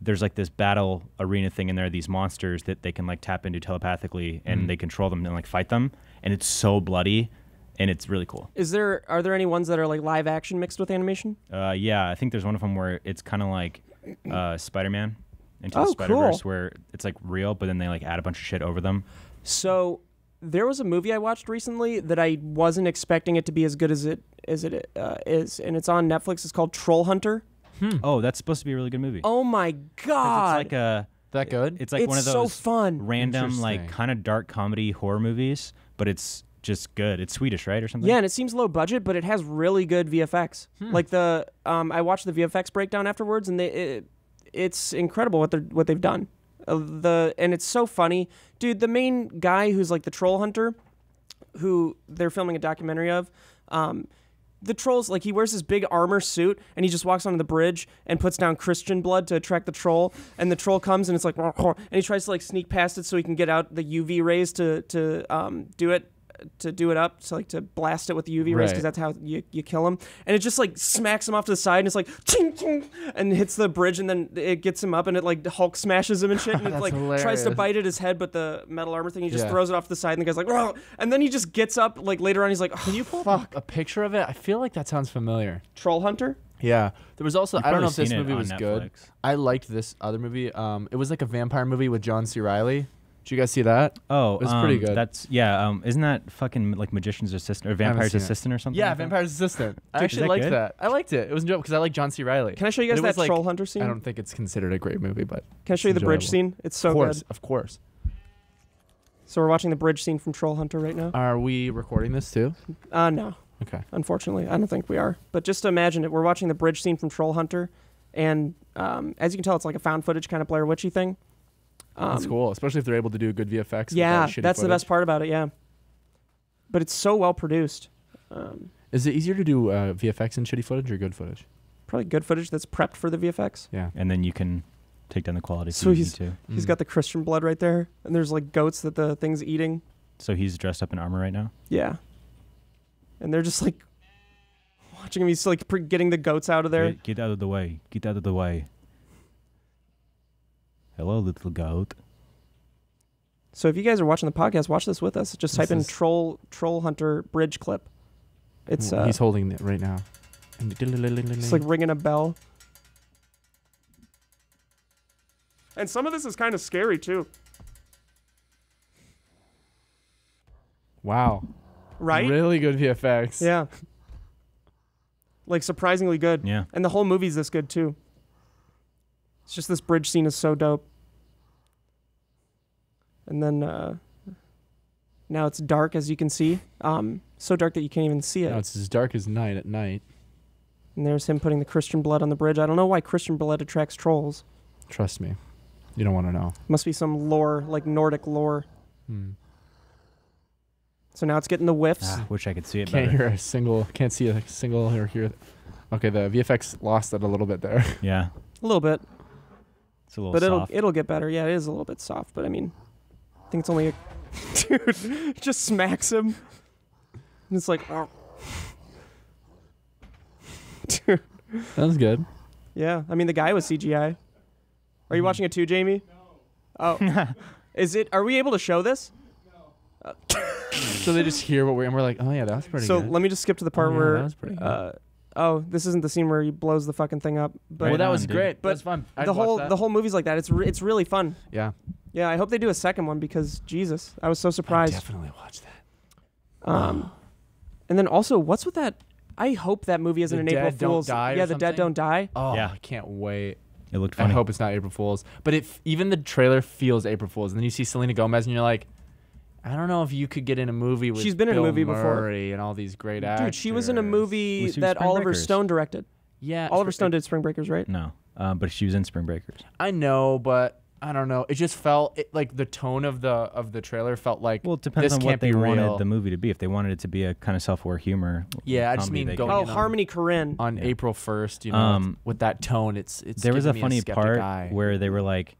there's like this battle arena thing, and there are these monsters that they can like tap into telepathically, and they control them and like fight them, and it's so bloody, and it's really cool. Are there any ones that are like live action mixed with animation? Yeah, I think there's one of them where it's kind of like Spider-Man Into Oh, the Spider-Verse, cool. where it's like real, but then they like add a bunch of shit over them. So there was a movie I watched recently that I wasn't expecting it to be as good as it is, and it's on Netflix. It's called Troll Hunter. Oh, that's supposed to be a really good movie. Oh my 'Cause god! it's like a That good? it's like one of It's so those fun. random like Interesting. kind of dark comedy horror movies, but it's just good. It's Swedish, right, or something? Yeah, and it seems low budget, but it has really good VFX. Like I watched the VFX breakdown afterwards, and it's incredible what they've done. And it's so funny, dude. The main guy who's like the troll hunter, who they're filming a documentary of, the trolls, like he wears this big armor suit and he just walks onto the bridge and puts down Christian blood to attract the troll, and the troll comes and it's like, and he tries to like sneak past it so he can get out the UV rays to do it up, so like to blast it with the UV rays, because Right. that's how you kill him. And it just like smacks him off to the side, and it's like ching, ching, and hits the bridge, and then it gets him up, and it like Hulk smashes him and shit, and it That's like tries hilarious. to bite at his head, but the metal armor thing, he just Yeah. throws it off to the side, and the guy's like, "Rah!" And then he just gets up like later on, he's like, Can you pull up a picture of it? I feel like that sounds familiar. Troll Hunter? Yeah. There was also, You've I don't know probably if this seen it movie on was good. Netflix. I liked this other movie. It was like a vampire movie with John C. Reilly. Did you guys see that? Oh, It was pretty good. That's isn't that fucking like Magician's Assistant or haven't Vampire's seen it. Assistant or something? Yeah, like that? Vampire's Assistant. I Dude, is actually that liked good? that. I liked it. It was a joke because I like John C. Reilly. Can I show you guys But it was that like- Troll Hunter scene? I don't think it's considered a great movie, but Can I show you the bridge enjoyable. scene? It's so of course, good. of course. So we're watching the bridge scene from Troll Hunter right now. Are we recording this too? No. Okay. Unfortunately, I don't think we are. But just imagine it. We're watching the bridge scene from Troll Hunter, and as you can tell, it's like a found footage kind of Blair Witchy thing. That's cool, especially if they're able to do good VFX. Yeah, without shitty that's the footage. best part about it. Yeah, but it's so well produced. Is it easier to do VFX and shitty footage or good footage? Probably good footage that's prepped for the VFX. Yeah. And then you can take down the quality. So if you he's need to. he's got the Christian blood right there, and there's like goats that the thing's eating. So he's dressed up in armor right now. Yeah, and they're just like watching him. He's like getting the goats out of there. Get out of the way. Get out of the way. Hello, little goat. So if you guys are watching the podcast, watch this with us. Just This type in is- Troll Hunter bridge clip. It's He's holding it right now. it's like ringing a bell. And some of this is kind of scary too, Wow. right? Really good VFX. Yeah. Like surprisingly good. Yeah. And the whole movie's this good too. It's just this bridge scene is so dope. And then now it's dark, as you can see. So dark that you can't even see it. Now it's as dark as night at night. And there's him putting the Christian blood on the bridge. I don't know why Christian blood attracts trolls. Trust me. You don't want to know. Must be some lore, like Nordic lore. Hmm. So now it's getting the whiffs. Wish I could see it Can't better. hear a single, can't see a single or hear. Okay, the VFX lost it a little bit there. Yeah. A little bit. It's a little But soft. it'll get better. Yeah, it is a little bit soft, but I mean, think it's only a dude. Just smacks him. And it's like, oh. Dude. That was good. Yeah, I mean the guy was CGI. Are you watching it too, Jamie? No. Oh, is it? Are we able to show this? So they just hear what we're and we're like, oh yeah, that was pretty So good. let me just skip to the part Oh, yeah, where. that was pretty good. Oh, this isn't the scene where he blows the fucking thing up. But Well, that on, was dude. great. But That was fun. I'd the watch that. whole movie's like that. It's really fun. Yeah. Yeah, I hope they do a second one because Jesus, I was so surprised. Definitely watch that. And then also, what's with that? I hope that movie isn't The an Dead April Don't Fool's. Die or Yeah, the dead something? don't die. Oh, Yeah. I can't wait. It looked I funny. hope it's not April Fool's. But even the trailer feels April Fool's. And then you see Selena Gomez and you're like, I don't know if you could get in a movie with She's been in a Bill movie before. Murray and all these great actors. Dude, she was in a movie Was she that Spring Oliver Breakers? Stone directed. Yeah. Oliver Stone did Spring Breakers, right? No, but she was in Spring Breakers. I know, but I don't know. It just felt like the tone of the trailer felt like Well, it depends this on can't what they be real. wanted the movie to be. If they wanted it to be a kind of self-aware humor. Yeah, I just comedy, mean they going could- Oh, in on- Harmony Korine. on Yeah. April 1st, you know, Um, with that tone, it's There was a giving me funny skeptic part eye. where they were like,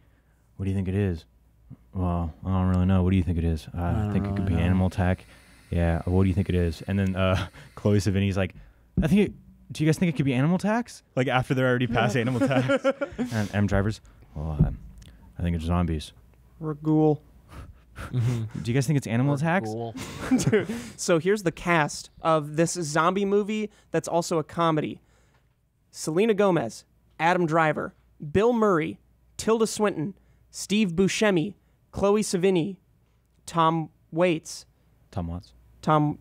"What do you think it is?" Well, I don't really know. What do you think it is? I think it could be really know. animal attack. Yeah. What do you think it is? And then Chloe Sevigny's like, "I think it. Do you guys think it could be animal attacks?" Like after they're already past animal attacks. And M Drivers, well, I think it's zombies. Or a ghoul. Mhm. Do you guys think it's animal attacks? Cool. So here's the cast of this zombie movie that's also a comedy. Selena Gomez, Adam Driver, Bill Murray, Tilda Swinton, Steve Buscemi, Chloe Sevigny, Tom Waits. Tom Watts.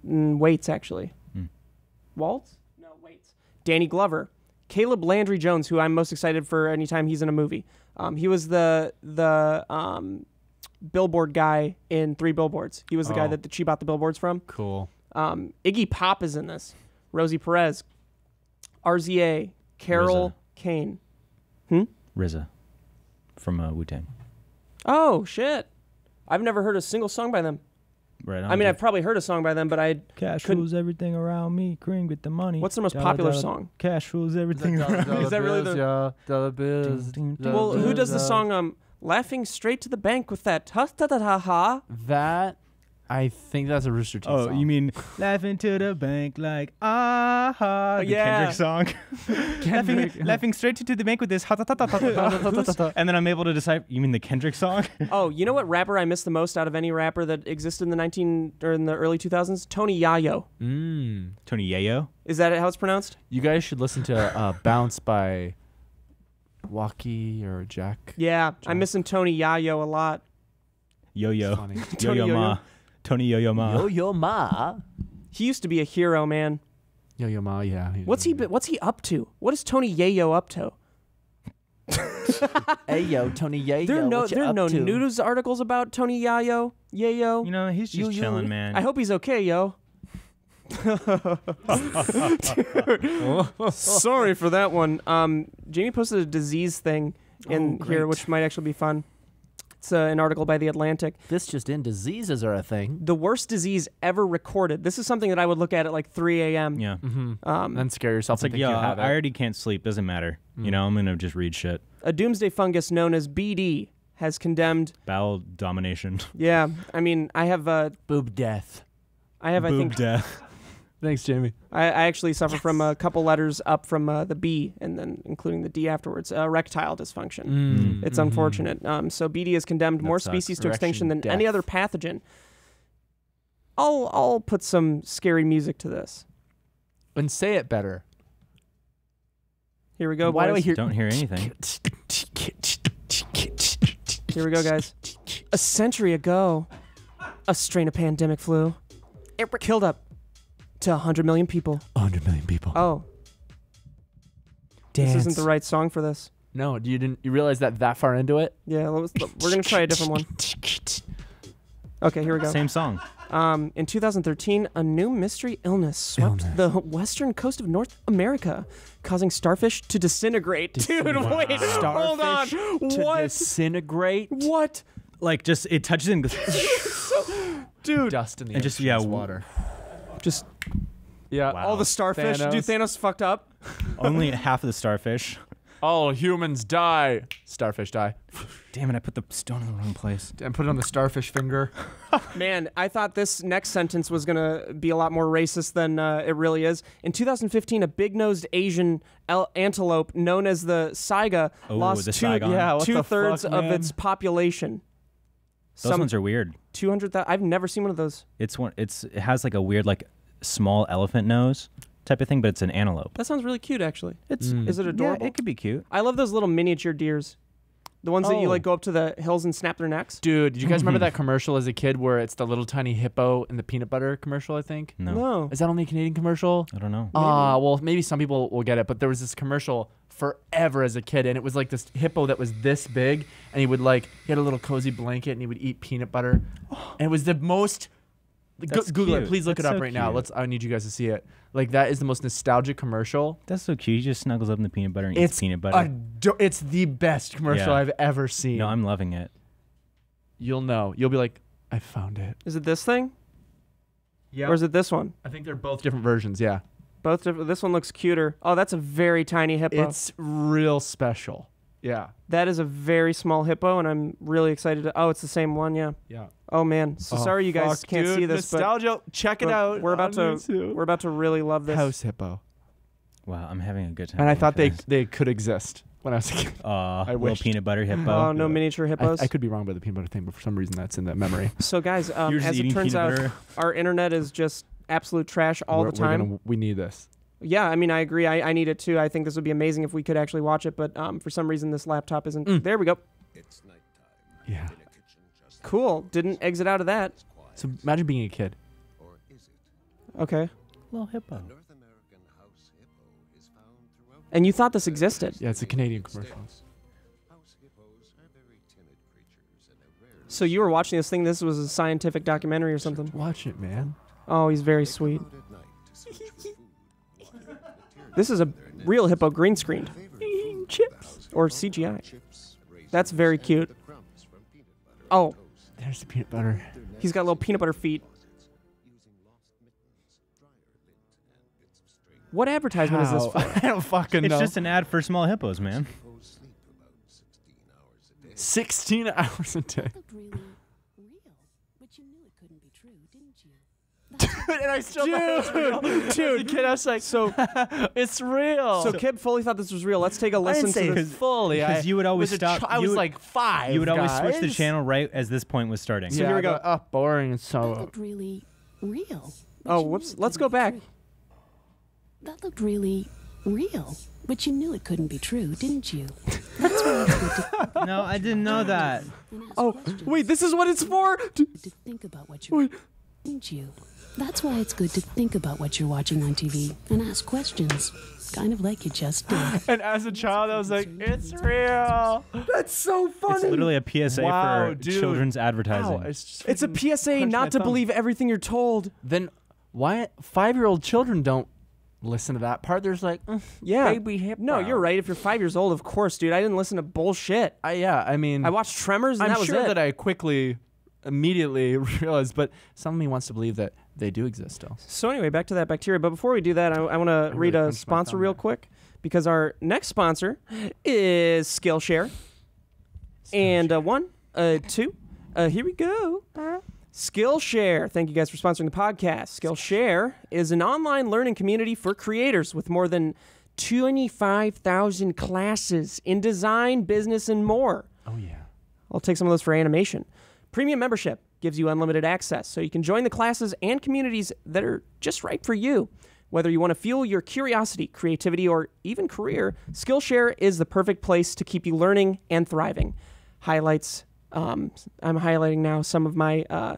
Waits, actually. Waltz? No, Waits. Danny Glover. Caleb Landry Jones, who I'm most excited for anytime he's in a movie. He was the billboard guy in 3 Billboards. He was the guy Oh. that she bought the billboards from. Cool. Iggy Pop is in this. Rosie Perez. RZA. Carol Kane. RZA from Wu-Tang. Oh, shit. I've never heard a single song by them. Right. I mean, I've probably heard a song by them, but I Cash couldn't- rules everything around me. Cream, get the money. What's their most Dollar, popular dollar, song? Cash rules everything around me. Is that really the- dollar bills? Ding, ding, dollar Well, who does the bills, song Laughing Straight to the Bank with that ha-ta-ta-ha-ha? That I think that's a Rooster Teeth Oh, song. you mean laughing to the bank like the yeah. Kendrick song? laughing straight to the bank with this and then I'm able to decide. You mean the Kendrick song? Oh, you know what rapper I miss the most out of any rapper that existed in the early 2000s? Tony Yayo. Tony Yayo. Is that how it's pronounced? You guys should listen to Bounce by Wacky or Jack. Yeah, I'm missing Tony Yayo a lot. Yo-yo. Funny. Tony Yo-yo ma. Tony Yo-yo ma. Yo-Yo Ma. He used to be a hero, man. Yo-Yo Ma, yeah. What's he up to? What is Tony Yayo up to? Hey, yo, Tony Yayo. There are no news articles about Tony Yayo. Yayo. You know, he's just chilling, man. I hope he's okay, yo. Sorry for that one. Jamie posted a disease thing in here, which might actually be fun. It's an article by The Atlantic. This just in, diseases are a thing. The worst disease ever recorded. This is something that I would look at like 3 a.m. Yeah. Then scare yourself It's and like, think yo, you have it. I already can't sleep. Doesn't matter. You know, I'm going to just read shit. A doomsday fungus known as BD has condemned. Bowel domination. Yeah, I mean, I have Boob death. I Boob think death. Thanks, Jamie. I actually suffer from a couple letters up from the B and then including the D afterwards. Erectile dysfunction. It's unfortunate. So BD has condemned more sucks. species to extinction than Erection any death. other pathogen. I'll put some scary music to this. And say it better. Here we go, Why do I boys. hear? Don't hear anything. Here we go, guys. A century ago, a strain of pandemic flu. It killed up to 100 million people. 100 million people. Oh, Dance. this isn't the right song for this. No, you didn't. You realize that far into it? Yeah, we're gonna try a different one. Okay, here we go. Same song. In 2013, a new mystery illness swept the western coast of North America, causing starfish to disintegrate. Dude, wait, hold on. To What? disintegrate. What? Like, just, it touches and goes, Dude, Dust in the And just, ocean's yeah, water. just Yeah. Wow. all the starfish. Thanos. Dude, Thanos fucked up. only half of the starfish. All humans die. Starfish die. Damn it! I put the stone in the wrong place. And put it on the starfish finger. Man, I thought this next sentence was going to be a lot more racist than it really is. In 2015, a big-nosed Asian antelope known as the saiga lost the Saigon. Yeah, what the two-thirds fuck, of man? its population. Those ones are weird. 200,000. I've never seen one of those. It has like a weird like small elephant nose type of thing, but it's an antelope. That sounds really cute, actually. Is it adorable? Yeah, it could be cute. I love those little miniature deers. The ones that you like go up to the hills and snap their necks. Dude, did you guys remember that commercial as a kid where it's the little tiny hippo in the peanut butter commercial, I think? No. Is that only a Canadian commercial? I don't know. Well, maybe some people will get it, but there was this commercial forever as a kid, and it was like this hippo that was this big, and he had a little cozy blanket, and he would eat peanut butter. And it was the most... Google it. cute. Please look That's it up so right now. cute. I need you guys to see it. Like, that is the most nostalgic commercial. That's so cute. He just snuggles up in the peanut butter and eats peanut butter. It's the best commercial Yeah. I've ever seen. No, I'm loving it. You'll know. You'll be like, I found it. Is it this thing? Yeah. Or is it this one? I think they're both different versions, yeah. Both different. This one looks cuter. Oh, that's a very tiny hippo. It's real special. Yeah. That is a very small hippo, and I'm really excited to... Oh, it's the same one, yeah. Yeah. Oh, man. So sorry you guys can't see this, nostalgia. Check it but out. we're about on to YouTube. we're about to really love this. House hippo. Wow, I'm having a good time. And I thought looking for they could exist when I was a kid. this. I little wished. peanut butter hippo. Oh, no miniature hippos. I could be wrong about the peanut butter thing, but for some reason that's in that memory. So, guys, You're just as it eating turns peanut out, butter. our internet is just absolute trash all the time. We need this. Yeah, I mean, I agree. I need it too. I think this would be amazing if we could actually watch it, but for some reason this laptop isn't. There we go. It's nighttime. Yeah. In a kitchen just Cool. Didn't exit out of that. So imagine being a kid. or is it? Okay. Little hippo. The North American house hippo is found throughout. And you thought this existed. Yeah, it's a Canadian commercial. House hippos are very timid creatures and a rare. So you were watching this thing. This was a scientific documentary or something. Watch it, man. Oh, he's very sweet. Out at night to search for food. This is a real hippo green screened. Chips Or CGI. That's very cute. Oh, There's the peanut butter. he's got little peanut butter feet. What advertisement is this How? for? I don't fucking It's know. just an ad for small hippos, man. 16 hours a day. Looked really real, but you knew it couldn't be true, didn't you? And I still thought it was real. Dude, the kid, I was like, So, it's real. so Kib fully thought this was real. Let's take a I listen didn't say to it this. fully. because you would always was a stop- I you was would- like 5. You would always switch the guys. channel right as this point was starting. So here we go. Oh, boring. It's That so. looked really real. but Oh, you knew whoops. it Let's couldn't go be back. true. That looked really real, but you knew it couldn't be true, didn't you? That's why it's good to No, I didn't know that. and ask Oh, questions. wait, this is what it's for? To think about what you're didn't you? That's why it's good to think about what you're watching on TV and ask questions, kind of like you just did. And as a child, I was like, it's real. That's so funny. It's literally a PSA Wow, for dude. children's advertising. Ow, it's It's a freaking PSA punched my not to thumb. believe everything you're told. Then why 5-year-old children don't listen to that part? There's like, Yeah. baby hippo. No, you're right. If you're 5 years old, of course, dude. I didn't listen to bullshit. Yeah, I mean, I watched Tremors, and I'm that was sure it. that I immediately realized, but some of me wants to believe that they do exist still. So anyway, back to that bacteria. But before we do that, I want to read really a crunched my sponsor thumb real there. quick, because our next sponsor is Skillshare. And two, here we go. Skillshare. Thank you guys for sponsoring the podcast. Skillshare is an online learning community for creators with more than 25,000 classes in design, business, and more. Oh yeah. I'll take some of those for animation. Premium membership gives you unlimited access, so you can join the classes and communities that are just right for you. Whether you want to fuel your curiosity, creativity, or even career, Skillshare is the perfect place to keep you learning and thriving. Highlights. I'm highlighting now some of my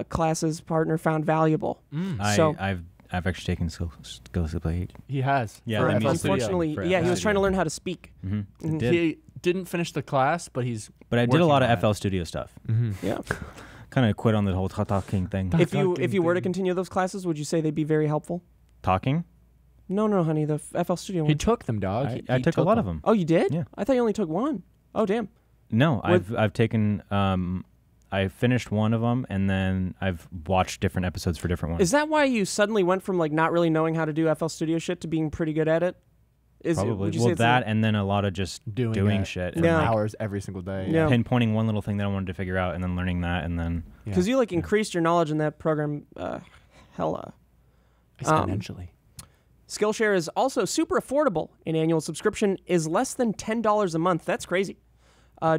classes partner found valuable. So I've actually taken Skillshare. He has. Yeah, for that means FL Studio. unfortunately, for yeah, he FL was trying to Studio. learn how to speak. Mm-hmm. Did. He didn't finish the class, but he's. But I did a working lot on of it. FL Studio stuff. Yeah. Kind of quit on the whole talking thing. If you were to continue those classes, would you say they'd be very helpful? Talking? No, honey, the FL Studio He one. took them, dog. I took a lot of them. Oh, you did? Yeah. I thought you only took one. Oh, damn. No, With- I've taken. I finished one of them, and then I've watched different episodes for different ones. Is that why you suddenly went from like not really knowing how to do FL Studio shit to being pretty good at it? Probably. Would you say Well, it's that and then a lot of just doing it shit. for and, Yeah. like, hours every single day. Yeah. pinpointing one little thing that I wanted to figure out and then learning that and then because you like increased your knowledge in that program, hella. Exponentially. Skillshare is also super affordable. An annual subscription is less than $10 a month. That's crazy.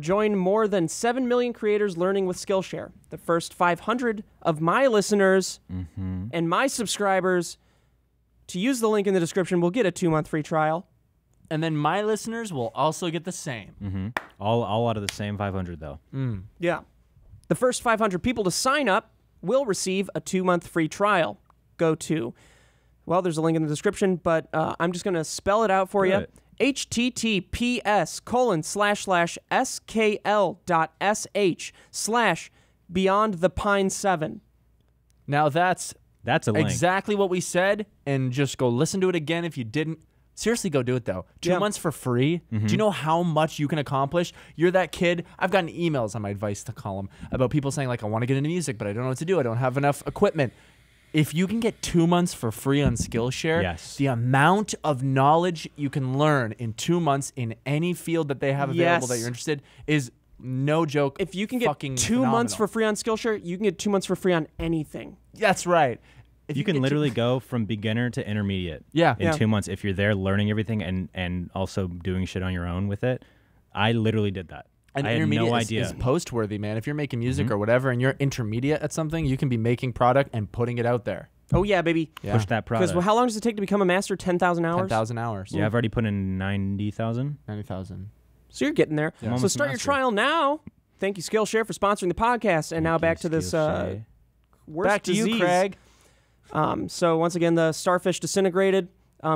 Join more than 7 million creators learning with Skillshare. The first 500 of my listeners and my subscribers to use the link in the description will get a 2-month free trial. And then my listeners will also get the same. all out of the same 500 though. Yeah. The first 500 people to sign up will receive a 2-month free trial. Go to, well, there's a link in the description, but I'm just going to spell it out for you. https://skl.sh/beyond-the-pine-7. Now that's That's a link. exactly what we said, and just go listen to it again if you didn't. Seriously, go do it, though. 2 months for free. Do you know how much you can accomplish? You're that kid. I've gotten emails on my advice to column about people saying, like, I want to get into music, but I don't know what to do. I don't have enough equipment. If you can get 2 months for free on Skillshare, Yes. the amount of knowledge you can learn in 2 months in any field that they have available that Yes. you're interested is no joke. If you can get fucking 2 months for phenomenal. free on Skillshare, you can get 2 months for free on anything. That's right. If You can get literally go from beginner to intermediate Yeah. in 2 months if you're there learning everything and also doing shit on your own with it. I literally did that. And I had intermediate no is, idea. is post-worthy, man. If you're making music or whatever and you're intermediate at something, you can be making product and putting it out there. Oh, yeah, baby. Yeah. Push that Because product. how long does it take to become a master? 10,000 hours? 10,000 hours. Yeah, I've already put in 90,000. 90,000. So you're getting there. I'm So almost a start your master. trial now. Thank you, Skillshare, for sponsoring the podcast. And now back to this Skillshare. worst Back to disease. you, Craig. So once again, the starfish disintegrated,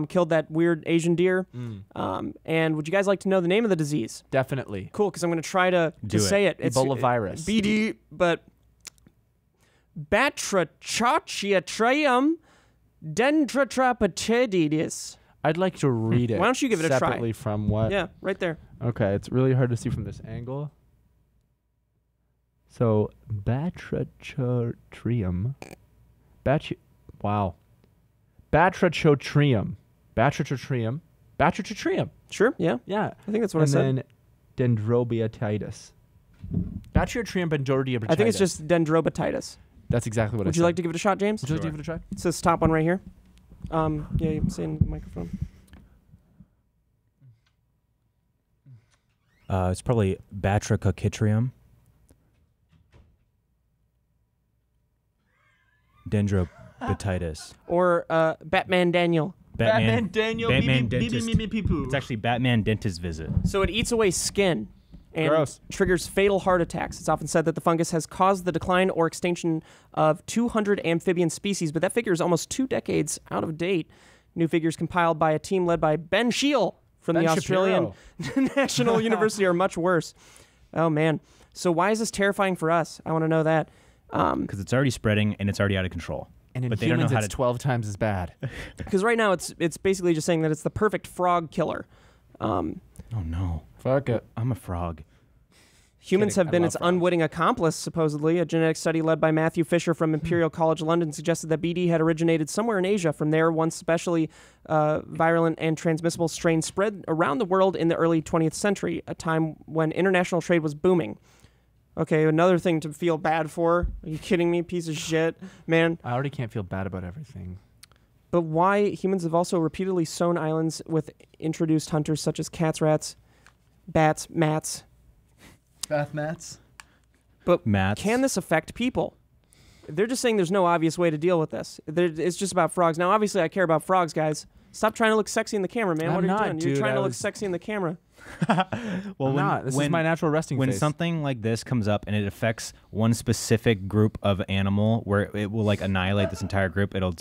killed that weird Asian deer. And would you guys like to know the name of the disease? Definitely. Cool, because I'm going to try to Do it. say it. It's Ebola virus. BD, but Batrachochiatrium dendrotrapetidis. I'd like to read it. Why don't you give it a try? separately from what? Yeah, right there. Okay, it's really hard to see from this angle. So, Batrachotrium. Wow. Batrachotrium. Batrachotrium. Batrachotrium. Sure, yeah. Yeah. I think that's what I and said. then dendrobiatitis. Batrachotrium dendrobiatitis. I think it's just dendrobatitis. That's exactly what I Would said. you like to give it a shot, James? Would you like to give it a try? It's this top one right here. Yeah, you say in the microphone. It's probably Batrachochitrium. Dendrobatitis. Or Batman Daniel. Daniel. Batman dentist. It's actually Batman dentist visit. So it eats away skin and Gross. triggers fatal heart attacks. It's often said that the fungus has caused the decline or extinction of 200 amphibian species, but that figure is almost 2 decades out of date. New figures compiled by a team led by Ben Shiel from Ben the Australian National University are much worse. Oh, man. So why is this terrifying for us? I want to know that. Because it's already spreading and it's already out of control. And in But they don't know humans, how it's to- 12 times as bad. Because right now it's basically just saying that it's the perfect frog killer. Oh no. Fuck it. I'm a frog. Humans Kidding. have been I its love frogs. unwitting accomplice, supposedly. A genetic study led by Matthew Fisher from Imperial College London suggested that BD had originated somewhere in Asia. From there, one especially virulent and transmissible strain spread around the world in the early 20th century, a time when international trade was booming. Okay, another thing to feel bad for. Are you kidding me, piece of shit? Man. I already can't feel bad about everything. But why humans have also repeatedly sown islands with introduced hunters such as cats, rats, bats, mats. Bath mats? But Mats. can this affect people? They're just saying there's no obvious way to deal with this. It's just about frogs. Now, obviously, I care about frogs, guys. Stop trying to look sexy in the camera, man. I'm What are not, you doing? dude. You're trying I to look was- sexy in the camera. Well, I'm not. This is my natural resting when face. something like this comes up and it affects one specific group of animal where it will like annihilate this entire group, it'll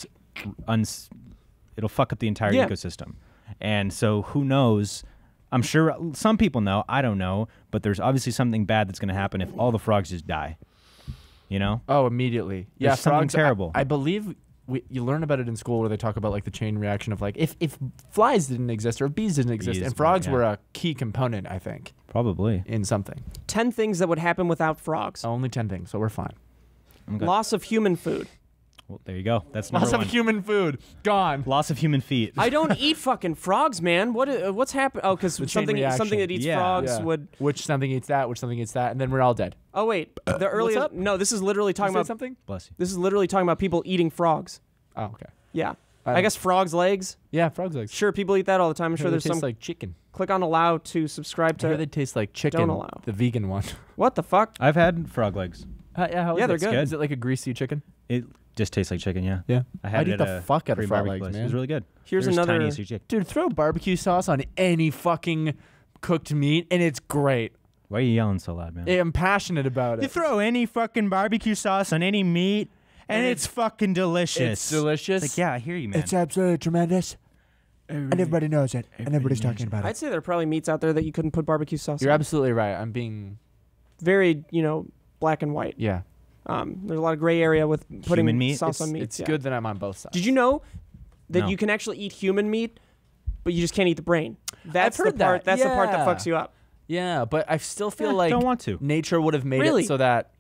fuck up the entire Yeah. ecosystem. And so who knows? I'm sure some people know. I don't know, but there's obviously something bad that's going to happen if all the frogs just die. You know? Oh, immediately. Yeah, There's something frogs. terrible. I believe you learn about it in school where they talk about like the chain reaction of like if flies didn't exist or if bees didn't exist Bees, and frogs yeah. were a key component, I think, Probably. in something. 10 things that would happen without frogs. Only 10 things, so we're fine. Okay. Loss of human food. Well, there you go. That's number Loss one. of human food. Gone. Loss of human feet. I don't eat fucking frogs, man. What's happened? Oh, because The chain something reaction. that eats Yeah. frogs would. Which something eats that, which something eats that, and then we're all dead. Oh wait, the earliest. up? No, this is literally talking Say about something? Bless you. This is literally talking about people eating frogs. Oh, okay. Yeah, I guess frogs' legs. Yeah, frogs legs. Sure, people eat that all the time. I'm sure They there's taste some. like chicken. Click on allow to subscribe I hear to. they taste like chicken. Don't allow. The vegan one. What the fuck? I've had frog legs. Yeah, how is Yeah, it? they're It's good. Is it like a greasy chicken? It just tastes like chicken, yeah. Yeah. I had I'd it eat at the a fuck out of free frog barbecue legs, place. man. It was really good. Here's They're just another- tiny as you chick. Dude, throw barbecue sauce on any fucking cooked meat, and it's great. Why are you yelling so loud, man? I'm passionate about it. You throw any fucking barbecue sauce on any meat, and it's fucking delicious. It's delicious. It's like, yeah, I hear you, man. It's absolutely tremendous. And everybody knows it. And everybody's talking about I'd it. say there are probably meats out there that you couldn't put barbecue sauce. You're on. absolutely right. I'm being Very, black and white. yeah. There's a lot of gray area with putting Human meat? sauce on meat. It's yeah. good that I'm on both sides. Did you know that No. you can actually eat human meat, but you just can't eat the brain? That's heard the part. that. That's the part that Yeah. fucks you up. Yeah, but I still feel Yeah, like don't want to. nature would have made Really? it so that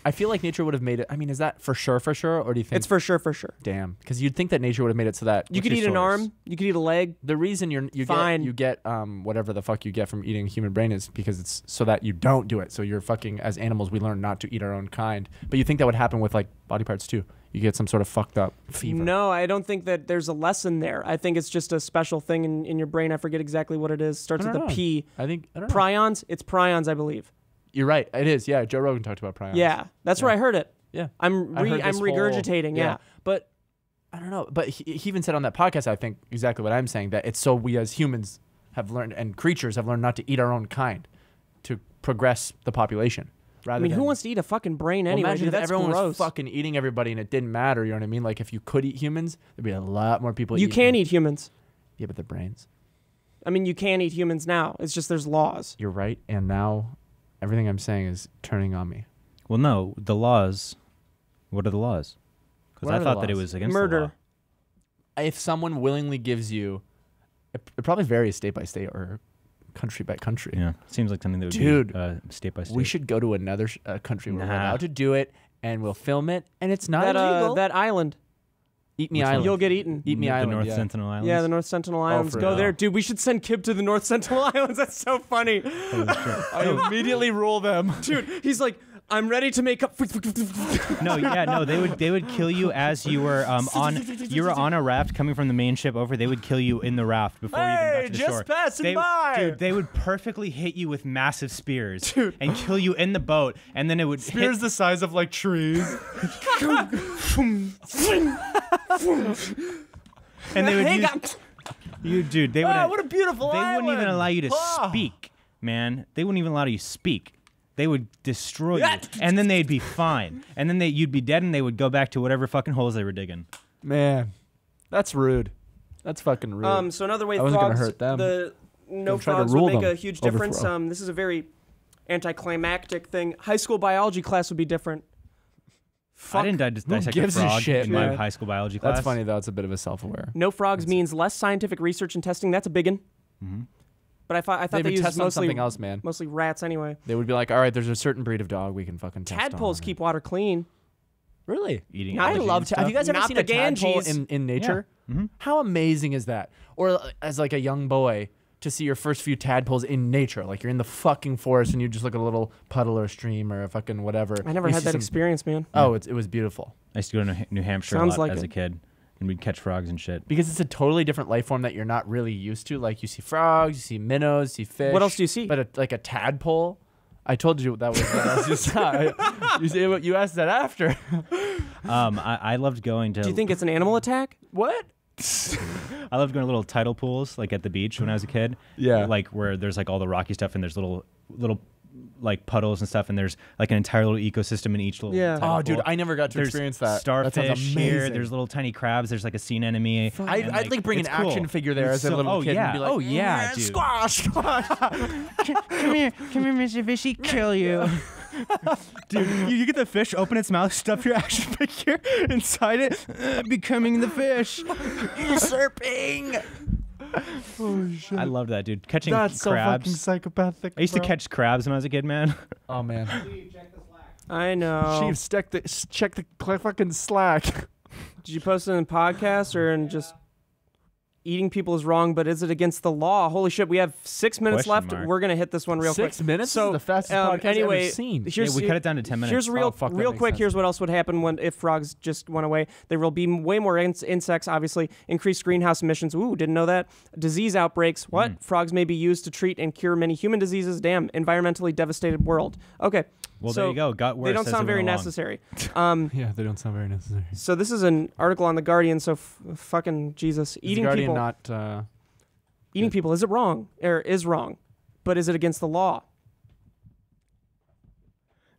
I feel like nature would have made it. I mean, is that for sure, or do you think It's for sure, for sure. damn? Because you'd think that nature would have made it so that You with could your eat an source- arm. You could eat a leg. The reason you Fine. get whatever the fuck you get from eating human brain is because it's so that you don't do it. So you're fucking, as animals, we learn not to eat our own kind. But you think that would happen with like body parts too? You get some sort of fucked up fever. No, I don't think that there's a lesson there. I think it's just a special thing in your brain. I forget exactly what it is. Starts I with don't a know. P. I think I don't know. Prions. It's prions, I believe. You're right. It is. Yeah, Joe Rogan talked about prions. Yeah, that's where I heard it. Yeah. I'm I heard this whole- regurgitating. Yeah. But I don't know. But he even said on that podcast, I think exactly what I'm saying, that it's so we as humans have learned and creatures have learned not to eat our own kind to progress the population. I mean, who wants to eat a fucking brain Well, anyway? imagine Dude, if that's everyone gross. was fucking eating everybody and it didn't matter. You know what I mean? Like if you could eat humans, there'd be a lot more people. You eating can eat humans. Yeah, but the brains. I mean, you can eat humans now. It's just there's laws. You're right. And now everything I'm saying is turning on me. Well, no, the laws. What are the laws? Because What I are the thought that it laws? was against the Murder. law. If someone willingly gives you, it probably varies state by state or country by country. Yeah, seems like something that would Dude, be state by state. We should go to another country where we're Nah. allowed to do it, and we'll film it, and it's not That illegal. that island. Eat Me Which one? Island. You'll get eaten. Eat Me the Island. North yeah. Sentinel Islands. Yeah, the North Sentinel Islands. for Go now. there, dude. We should send Kib to the North Sentinel Islands. That's so funny, I immediately rule them. dude. He's like, I'm ready to make up. No, they would kill you as you were on a raft coming from the main ship over. They would kill you in the raft before you even got to the just shore. passing by. Dude, they would perfectly hit you with massive spears and kill you in the boat, and then it would Spears hit. the size of like trees. And they would Hang use on. you, dude. They would. what a beautiful They wouldn't even island. allow you to Oh. speak, man. They wouldn't even allow you to speak. They would destroy you, and then they'd be fine, and then you'd be dead, and they would go back to whatever fucking holes they were digging. Man, that's rude. That's fucking rude. So another way I wasn't gonna frogs, hurt them. the no Gonna try to frogs rule would make them. a huge difference. Overthrow. This is a very anticlimactic thing. High school biology class would be different. I didn't dissect a gives a frog shit, in my man? high school biology class. That's funny though. It's a bit of a self-aware. No frogs means less scientific research and testing. That's a big one. Mm-hmm. But I thought They they would used test on mostly something else, man. mostly rats anyway. They would be like, all right, there's a certain breed of dog we can fucking test Tadpoles on. keep water clean. Really? Eating I algae love and stuff. Have you guys ever Not seen the a tadpole Ganges. in nature? Mhm. How amazing is that? Or as like a young boy to see your first few tadpoles in nature, like you're in the fucking forest and you just look at a little puddle or a stream or a fucking whatever. I never You had see that some- experience, man. Oh, it was beautiful I used to go to New Hampshire Sounds a lot like as it. a kid, and we'd catch frogs and shit. because it's a totally different life form that you're not really used to. Like you see frogs, you see minnows, you see fish. What else do you see? But like a tadpole. I told you that was what else you saw. You asked that after. I loved going to. Do you think it's an animal attack? What? I loved going to little tidal pools, like at the beach when I was a kid. Yeah. Like where there's like all the rocky stuff and there's little like puddles and stuff, and there's like an entire little ecosystem in each little. Yeah. tidal Oh, dude, pool. I never got to There's experience that. Starfish that sounds here. amazing. There's little tiny crabs. There's like a sea anemone. I'd like bring an it's cool. action figure there It's as a little oh, kid yeah. and be like, oh yeah, dude. squash, squash. Come here, Mr. Fishy, kill you. Dude, you get the fish, open its mouth, stuff your action figure inside it, becoming the fish. Usurping. Oh shit. I loved that, dude. Catching That's so fucking crabs. psychopathic. I used to bro. catch crabs when I was a kid, man. Oh man. I know. Chief, check the fucking slack. Did you post it in podcast or in just eating people is wrong, but is it against the law? Holy shit, we have 6 minutes Question left. mark. We're going to hit this one real quick. 6 minutes? So, This is the fastest podcast anyway, I've ever seen. Here's, we cut it down to 10 minutes. Here's real, fuck, that real makes quick. sense. Here's what else would happen if frogs just went away. There will be way more insects, obviously. Increased greenhouse emissions. Ooh, didn't know that. Disease outbreaks. What? Frogs may be used to treat and cure many human diseases. Damn, environmentally devastated world. Okay. Well, so there you go. Got worse. They don't as sound it very went along. necessary. Yeah, they don't sound very necessary. So this is an article on The Guardian. So fucking Jesus. Is Eating the Guardian people. not... Eating people, is it wrong? Or is wrong? But is it against the law?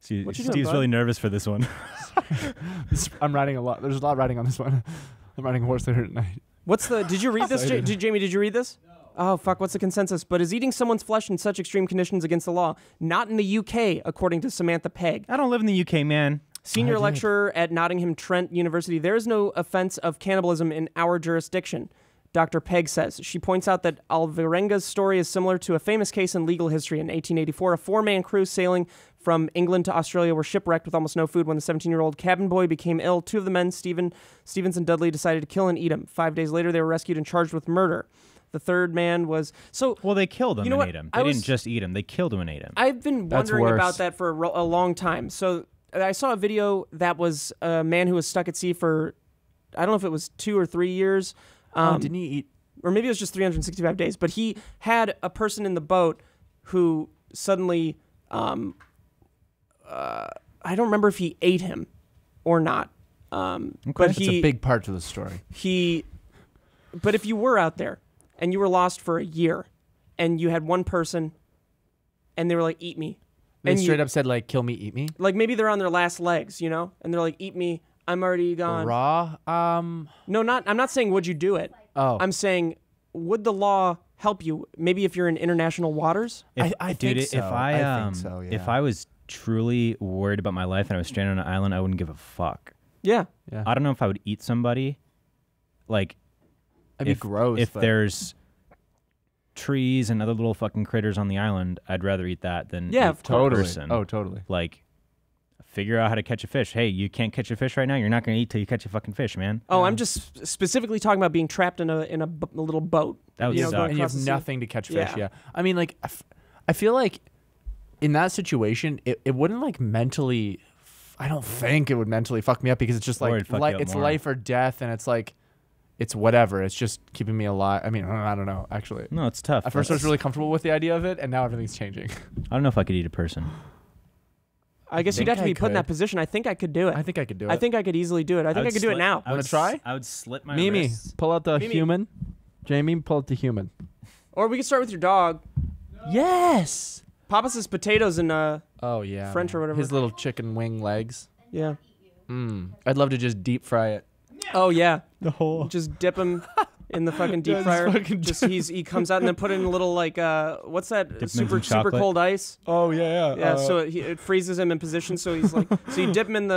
See, What you doing, Steve's bud? really nervous for this one. I'm writing a lot. There's a lot of writing on this one. I'm writing a horse later tonight. What's the? Did you read this, Jamie? Did you read this? No. Oh fuck! What's the consensus? But is eating someone's flesh in such extreme conditions against the law? Not in the UK, according to Samantha Pegg, I don't live in the UK, man. senior lecturer at Nottingham Trent University. There is no offense of cannibalism in our jurisdiction. Dr. Pegg says. She points out that Alvarenga's story is similar to a famous case in legal history. In 1884, a 4-man crew sailing from England to Australia were shipwrecked with almost no food. When the 17-year-old cabin boy became ill, 2 of the men, Stevens and Dudley, decided to kill and eat him. 5 days later, they were rescued and charged with murder. The third man was... Well, they killed him You know and what? ate him. They didn't just eat him. They killed him and ate him. I've been That's wondering worse. about that for a long time. So I saw a video that was a man who was stuck at sea for, I don't know if it was 2 or 3 years. Didn't he eat... Or maybe it was just 365 days, but he had a person in the boat who suddenly, I don't remember if he ate him or not. But That's a big part to the story. But if you were out there and you were lost for a year and you had one person and they were like, eat me. They and straight up said, like, kill me, eat me? Like maybe they're on their last legs, you know? And they're like, eat me. I'm already gone. Raw? No, I'm not saying would you do it. Oh. I'm saying, would the law help you? Maybe if you're in international waters? I think so. If I think so, yeah. if I was truly worried about my life and I was stranded on an island, I wouldn't give a fuck. Yeah. Yeah. I don't know if I would eat somebody. Like, That'd be gross. If but there's trees and other little fucking critters on the island, I'd rather eat that than Yeah, eat of a totally. person. Oh, totally. Like, figure out how to catch a fish. Hey, you can't catch a fish right now. You're not going to eat till you catch a fucking fish, man. Oh, I'm just specifically talking about being trapped in a little boat. That would you know, suck. going And you across have the sea. nothing to catch fish, Yeah. yeah. I mean, like, I feel like in that situation, it wouldn't, like, mentally... I don't think it would mentally fuck me up because it's just, Or like, it'd fuck you up it's more. life or death, and it's, like, it's whatever. It's just keeping me alive. I mean, I don't know, actually. No, it's tough. At first, I was That's- really comfortable with the idea of it, and now everything's changing. I don't know if I could eat a person. I guess you'd think have to be I put in that could. position. I think I could do it. I think I could do it. I think I could easily do it. I think I could do it now. Wanna try? I would slit my Mimi, wrists. pull out the Mimi. human. Jamie, pull out the human. Or we could start with your dog. Yes! Papa says potatoes and Oh, yeah. French or whatever. His little chicken wing legs. yeah. I'd love to just deep fry it. Oh yeah. The whole. Just dip him in the fucking deep Yeah, just fryer. fucking Just he comes out and then put in a little like what's that him in super some chocolate. cold ice. Oh, yeah. Yeah, so it freezes him in position. So he's like, so you dip him in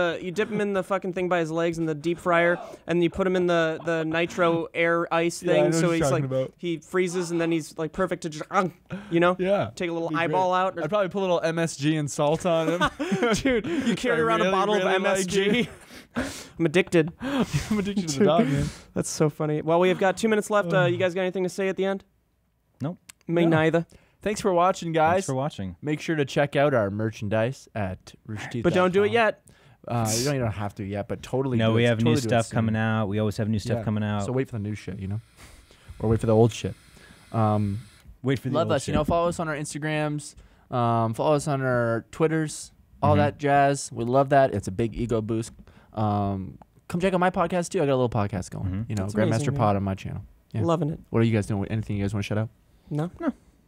the fucking thing by his legs in the deep fryer, and you put him in the nitro air ice Yeah, I thing. know So what you're he's like, talking about. he freezes, and then he's like perfect to just, Yeah. take a little Be eyeball great. out. I'd probably put a little MSG and salt on him. Dude, you carry I around a really, bottle really of like MSG. it. I'm addicted. I'm addicted to the dog, man. That's so funny. Well, we have got 2 minutes left. You guys got anything to say at the end? Nope. Me No. neither. Thanks for watching, guys. Thanks for watching. Make sure to check out our merchandise at roosterteeth.com. But don't do it yet. You don't have to yet, but totally No, do we it. have Totally new do it stuff soon. coming out. We always have new stuff Yeah. coming out. So wait for the new shit, you know? Or wait for the old shit. Wait for the Love old us. shit. You know, follow us on our Instagrams. Follow us on our Twitters. All Mhm. that jazz. We love that. It's a big ego boost. Come check out my podcast, too. I got a little podcast going. Mhm. You know, That's Grandmaster amazing, Pod on my channel. Yeah. Loving it. What are you guys doing? Anything you guys want to shout out? No,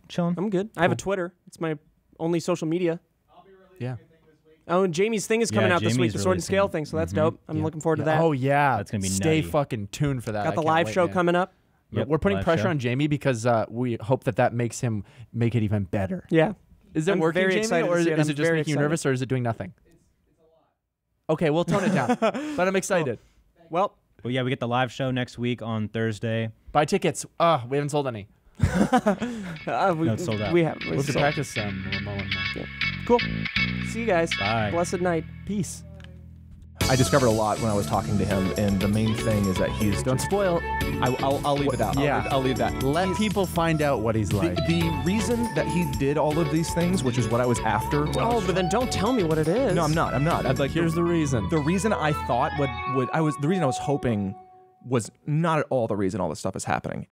Chilling. I'm good. I have a Cool. Twitter. It's my only social media. Yeah. Oh, and Jamie's thing is coming Yeah, out this week, Jamie's the Sword and Scale releasing- thing, so that's Mhm. dope. I'm Yeah. looking forward to Yeah. that. Oh, yeah. That's gonna be Stay nutty. fucking tuned for that. got I the can't live wait, show man. coming up. Yep, We're putting live pressure show. on Jamie because we hope that makes him make it even better. Yeah. Is it I'm working, very Jamie, excited or to is see it it. I'm just very making you excited. nervous, or is it doing nothing? Okay, we'll tone it down. But I'm excited. Well, Well, yeah, we get the live show next week on Thursday. Buy tickets. We haven't sold any. we, No, it's sold out. We have. We'll have to so- practice Ramon. Cool. See you guys. Bye. Blessed night. Peace. I discovered a lot when I was talking to him, and the main thing is that he's Don't spoil. I'll leave it out. Yeah. I'll leave that. Let people find out what he's like. The reason that he did all of these things, which is what I was after. Oh, but then don't tell me what it is. No, I'm not. I'd like. Here's the reason. The reason I thought the reason I was hoping was not at all the reason all this stuff is happening.